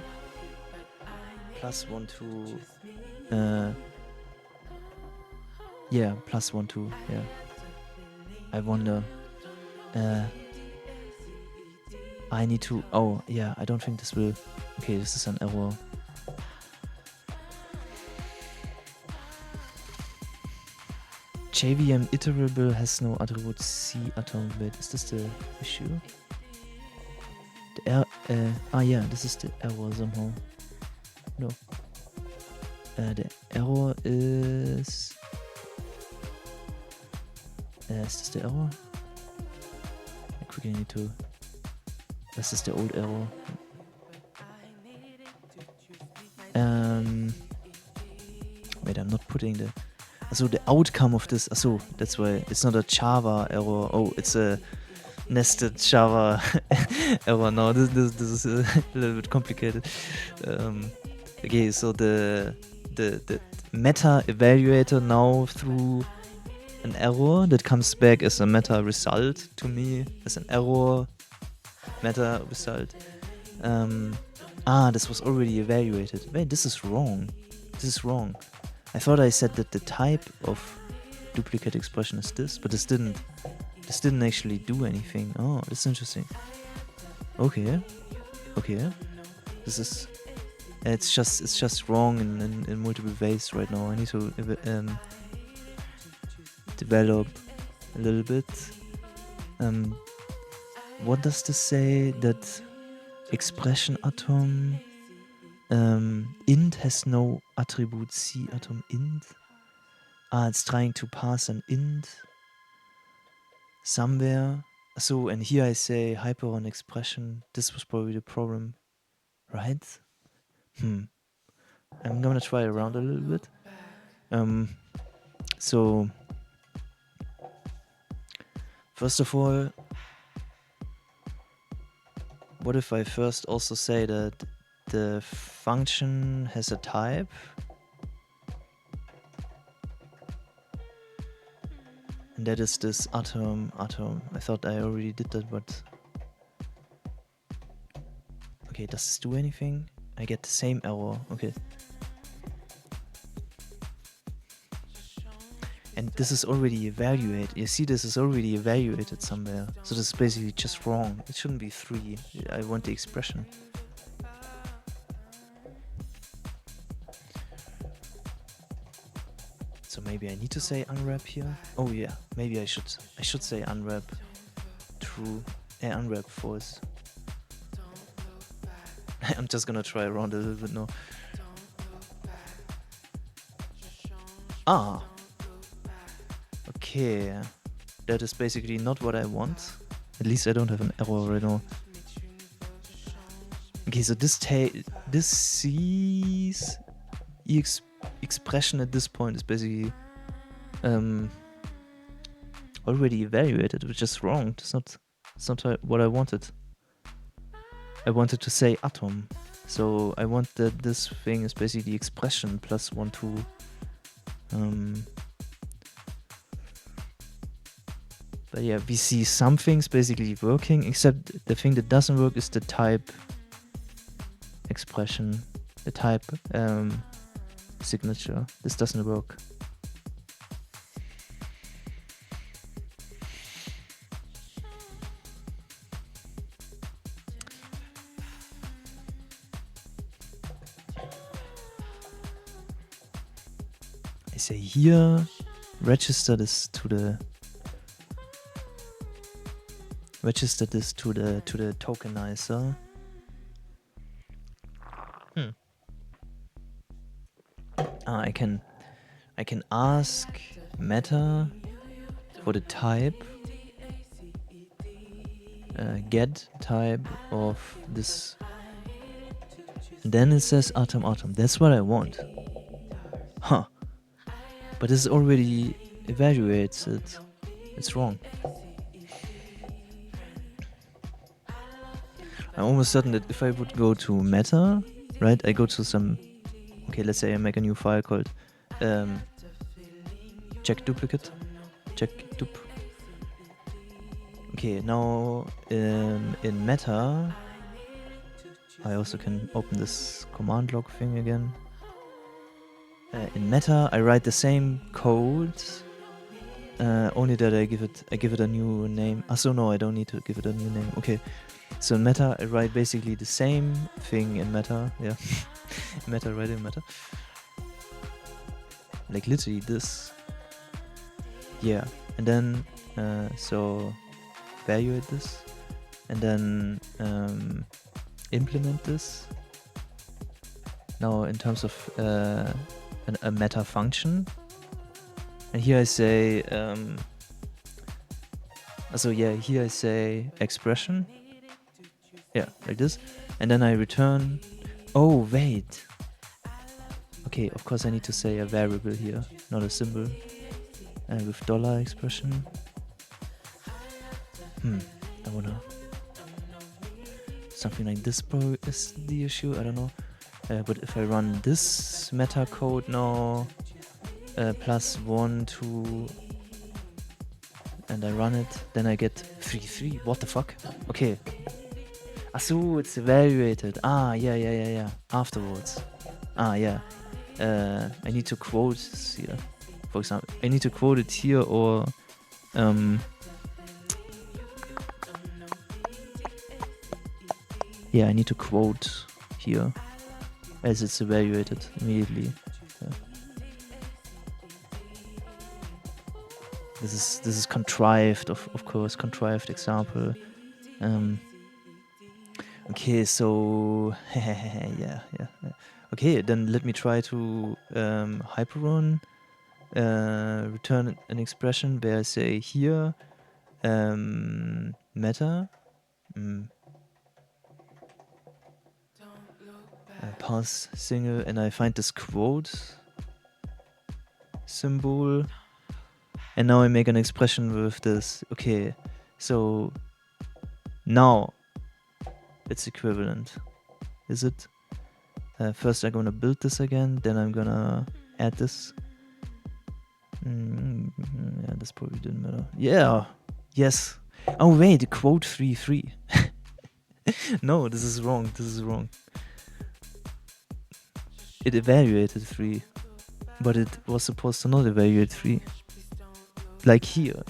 +1 to, yeah, +1 to, yeah. I wonder, I need to, oh yeah, I don't think this will, okay, this is an error. JVM iterable has no attribute C atom bit. Is this the issue? The yeah, this is the error somehow. No. The error is this the error? I quickly need to. This is the old error. Wait, I'm not putting the. So the outcome of this. So that's why it's not a Java error. Oh, it's a nested Java error. No, this is a little bit complicated. Okay, so the meta evaluator now through an error that comes back as a meta result to me as an error meta result. This was already evaluated. Wait, this is wrong. This is wrong. I thought I said that the type of duplicate expression is this, but this didn't actually do anything. Oh, that's interesting. Okay. This is it's just wrong in multiple ways right now. I need to develop a little bit. What does this say? That expression atom int has no attribute C atom int. It's trying to pass an int somewhere. So, and here I say hyperon expression. This was probably the problem, right? I'm gonna try around a little bit. So first of all, what if I first also say that the function has a type? And that is this atom. I thought I already did that, but okay, does this do anything? I get the same error. Okay. And this is already evaluated. You see, this is already evaluated somewhere. So this is basically just wrong. It shouldn't be 3. I want the expression. So maybe I need to say unwrap here. Oh yeah, maybe I should say unwrap true, unwrap false. I'm just gonna try around a little bit now. Okay, that is basically not what I want. At least I don't have an error right now. Okay, so this C's expression at this point is basically already evaluated, which is wrong. It's not what I wanted. I wanted to say atom. So I want that this thing is basically the expression +1 to but yeah, we see some things basically working, except the thing that doesn't work is the type expression, the type signature. This doesn't work. I say here, register this to the register this to the tokenizer. I can ask meta for the type, get type of this, and then it says atom. That's what I want. Huh. But this already evaluates it. It's wrong. I'm almost certain that if I would go to meta, right, I go to some, okay, let's say I make a new file called check duplicate, check dup. Okay, now in meta, I also can open this command log thing again. In meta, I write the same code, only that I give it a new name. So no, I don't need to give it a new name. Okay, so in meta, I write basically the same thing in meta. Yeah, meta, write in meta. Like literally this. Yeah, and then so evaluate this, and then implement this. Now in terms of a meta function, and here I say here I say expression, yeah, like this, and then I return. Oh wait, okay, of course I need to say a variable here, not a symbol, with dollar expression. I wanna something like this probably is the issue, I don't know. But if I run this meta code now, +1, 2, and I run it, then I get 3. What the fuck? Okay. So it's evaluated. Yeah. Afterwards. Yeah. I need to quote here. For example, I need to quote it here, or yeah, I need to quote here as it's evaluated immediately. Yeah. This is contrived, of course, contrived example. Okay, so yeah. Okay, then let me try to hyperrun, return an expression where I say here meta pass single, and I find this quote symbol, and now I make an expression with this. Okay, so now it's equivalent, is it? First I'm gonna build this again, then I'm gonna add this. Yeah, this probably didn't matter. Yeah, yes. Oh wait, quote 3. No, this is wrong. It evaluated 3, but it was supposed to not evaluate 3. Like here.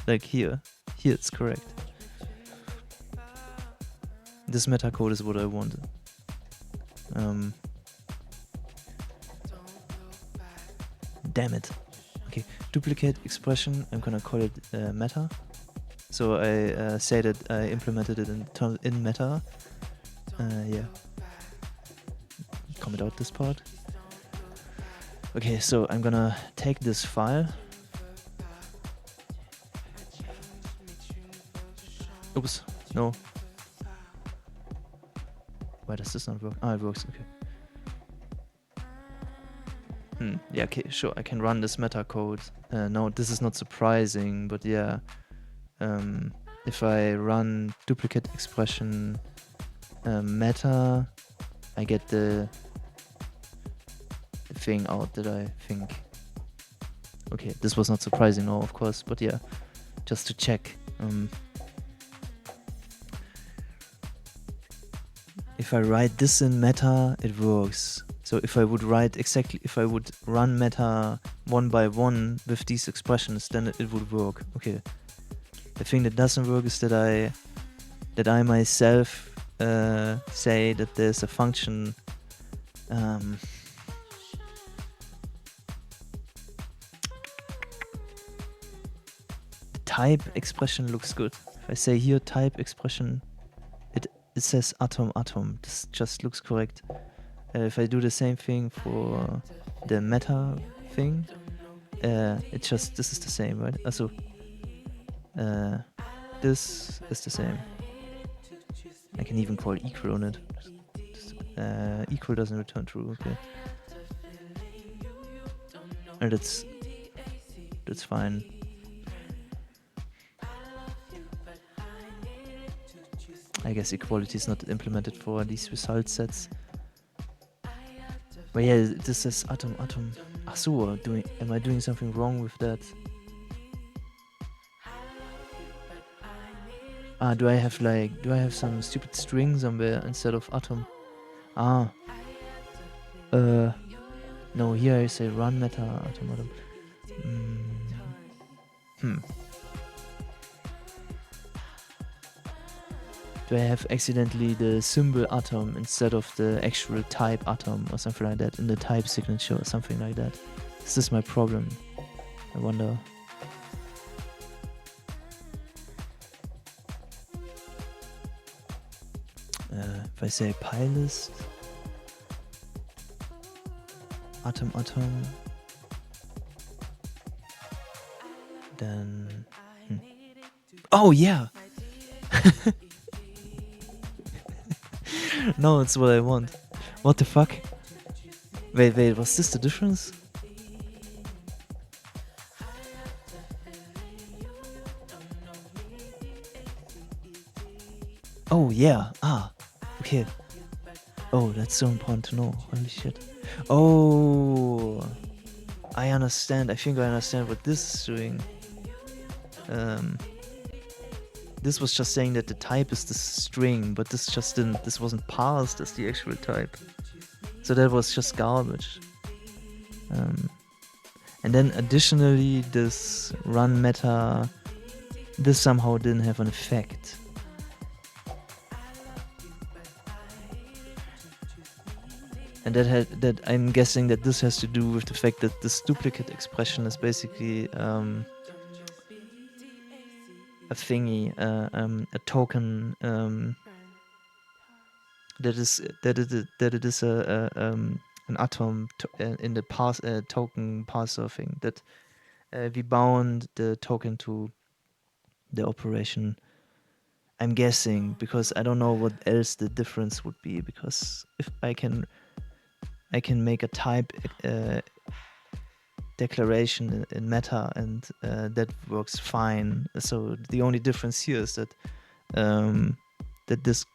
Here it's correct. This meta code is what I wanted. Damn it. Okay, duplicate expression, I'm gonna call it meta. So I say that I implemented it in meta. Yeah. Comment out this part. Okay, so I'm gonna take this file. Oops, no. Why does this not work? It works, okay. Yeah, okay, sure, I can run this meta code. No, this is not surprising, but yeah. If I run duplicate expression meta, I get the thing out that I think. Okay, this was not surprising, no, of course, but yeah, just to check. If I write this in meta, it works. So if I would run meta one by one with these expressions, then it would work. Okay. The thing that doesn't work is that I myself say that there's a function. The type expression looks good, I say here type expression, it says atom. This just looks correct. If I do the same thing for the meta thing, this is the same, right? Also, this is the same. I can even call equal on it. Equal doesn't return true, okay. And that's fine. I guess equality is not implemented for these result sets. But yeah, this is atom. Ach so, am I doing something wrong with that? Do I have some stupid string somewhere instead of atom? No, here I say run meta atom. Do I have accidentally the symbol atom instead of the actual type atom or something like that in the type signature or something like that? Is this my problem? I wonder. If I say pylist, atom, then... Oh, yeah! No, it's what I want. What the fuck? Wait, was this the difference? Oh, yeah. Okay. Oh, that's so important to know. Holy shit. Oh, I understand. I think I understand what this is doing. This was just saying that the type is the string, but this wasn't parsed as the actual type. So that was just garbage. And then additionally, this run meta, this somehow didn't have an effect. And that I'm guessing that this has to do with the fact that this duplicate expression is basically a thingy, a token that it is an atom in the token parser thing, that we bound the token to the operation. I'm guessing, because I don't know what else the difference would be, because if I can make a type declaration in meta, and that works fine. So the only difference here is that that this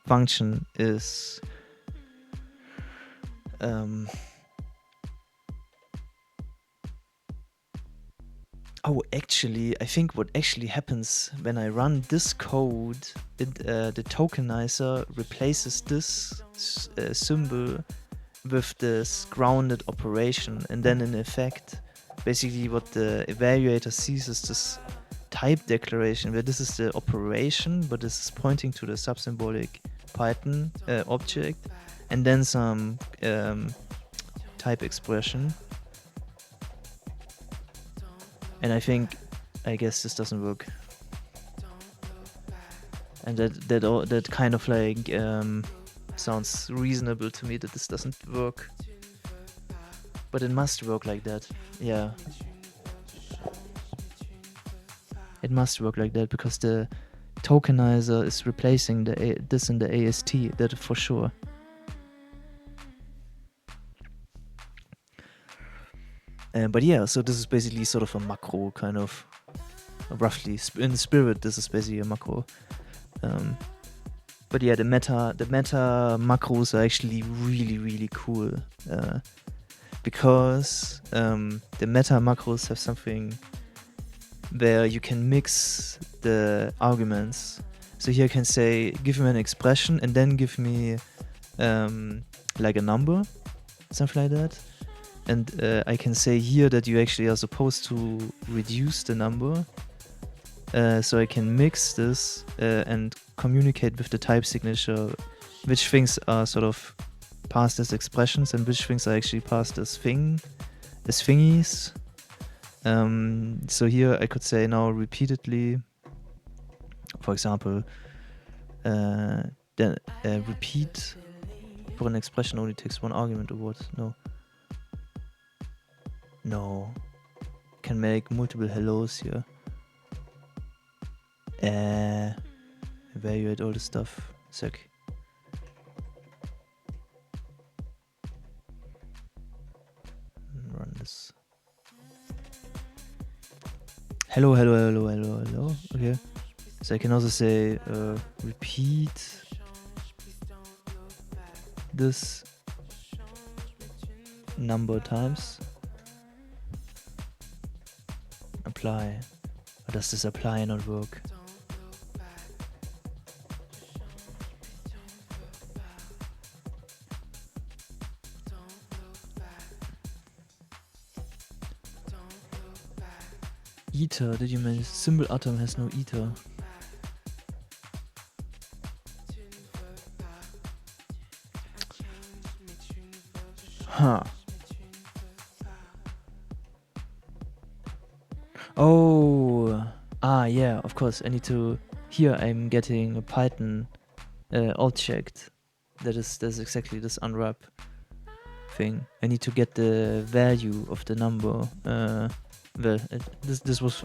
function is actually, I think what actually happens when I run this code, the tokenizer replaces this symbol with this grounded operation, and then in effect, basically what the evaluator sees is this type declaration, where this is the operation, but this is pointing to the subsymbolic Python object, and then some type expression. And I guess this doesn't work. And that kind of like sounds reasonable to me, that this doesn't work. But it must work like that. Yeah. It must work like that, because the tokenizer is replacing this in the AST, that for sure. But yeah, so this is basically sort of a macro, kind of, roughly in the spirit. This is basically a macro. But yeah, the meta macros are actually really, really cool, because the meta macros have something where you can mix the arguments. So here I can say, give me an expression and then give me like a number, something like that. And I can say here that you actually are supposed to reduce the number. So I can mix this and communicate with the type signature which things are sort of passed as expressions and which things are actually passed as thingies. So here I could say now repeatedly for example, then repeat for an expression only takes one argument or what? No. Can make multiple hellos here. Evaluate all the stuff. Sec. Run this. Hello. Okay. So I can also say repeat this number times. Apply. Or does this apply not work? Ether, did you mention symbol atom has no ether? Huh. Oh, yeah, of course. I need to. Here I'm getting a Python object. That's exactly this unwrap thing. I need to get the value of the number. Well, this was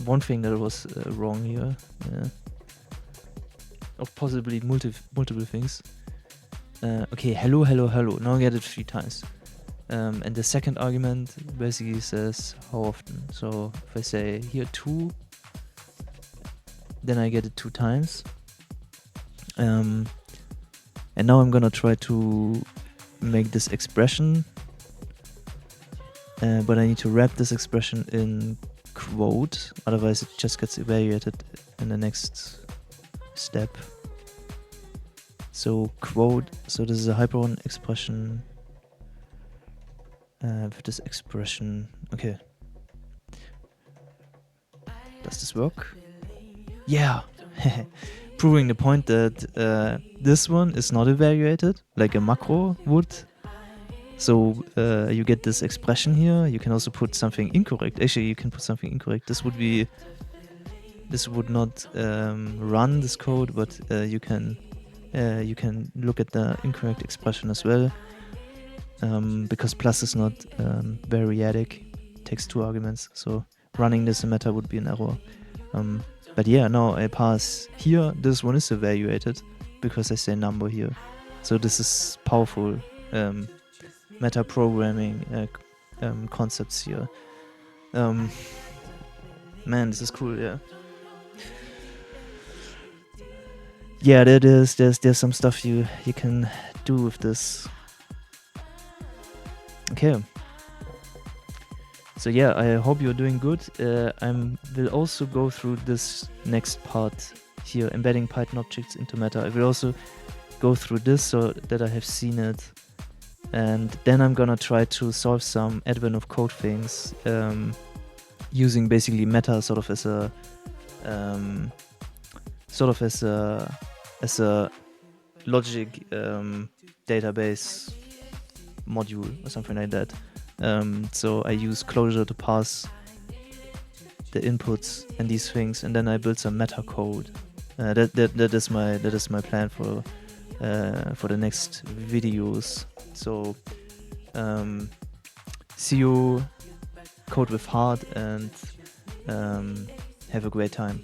one thing that was wrong here. Or possibly multiple things. Okay, hello. Now I get it 3 times. And the second argument basically says how often. So if I say here 2, then I get it 2 times. And now I'm gonna try to make this expression. But I need to wrap this expression in quote, otherwise it just gets evaluated in the next step. So quote, so this is a hyperone expression. For this expression, okay. Does this work? Yeah! Proving the point that this one is not evaluated, like a macro would. So you get this expression here. You can also put something incorrect. Actually, you can put something incorrect. This would not run this code, but you can look at the incorrect expression as well. Because plus is not variadic, it takes 2 arguments, so running this in meta would be an error. But yeah, now I pass here, this one is evaluated because I say number here. So this is powerful meta programming concepts here. Man, this is cool, yeah. Yeah, there's some stuff you can do with this. Okay. So yeah, I hope you're doing good. I will also go through this next part here, embedding Python objects into meta. I will also go through this so that I have seen it. And then I'm gonna try to solve some advent of code things using basically meta sort of as a logic database module or something like that. So I use Clojure to pass the inputs and these things, and then I build some meta code. That is my plan for the next videos. So see you, code with heart, and have a great time.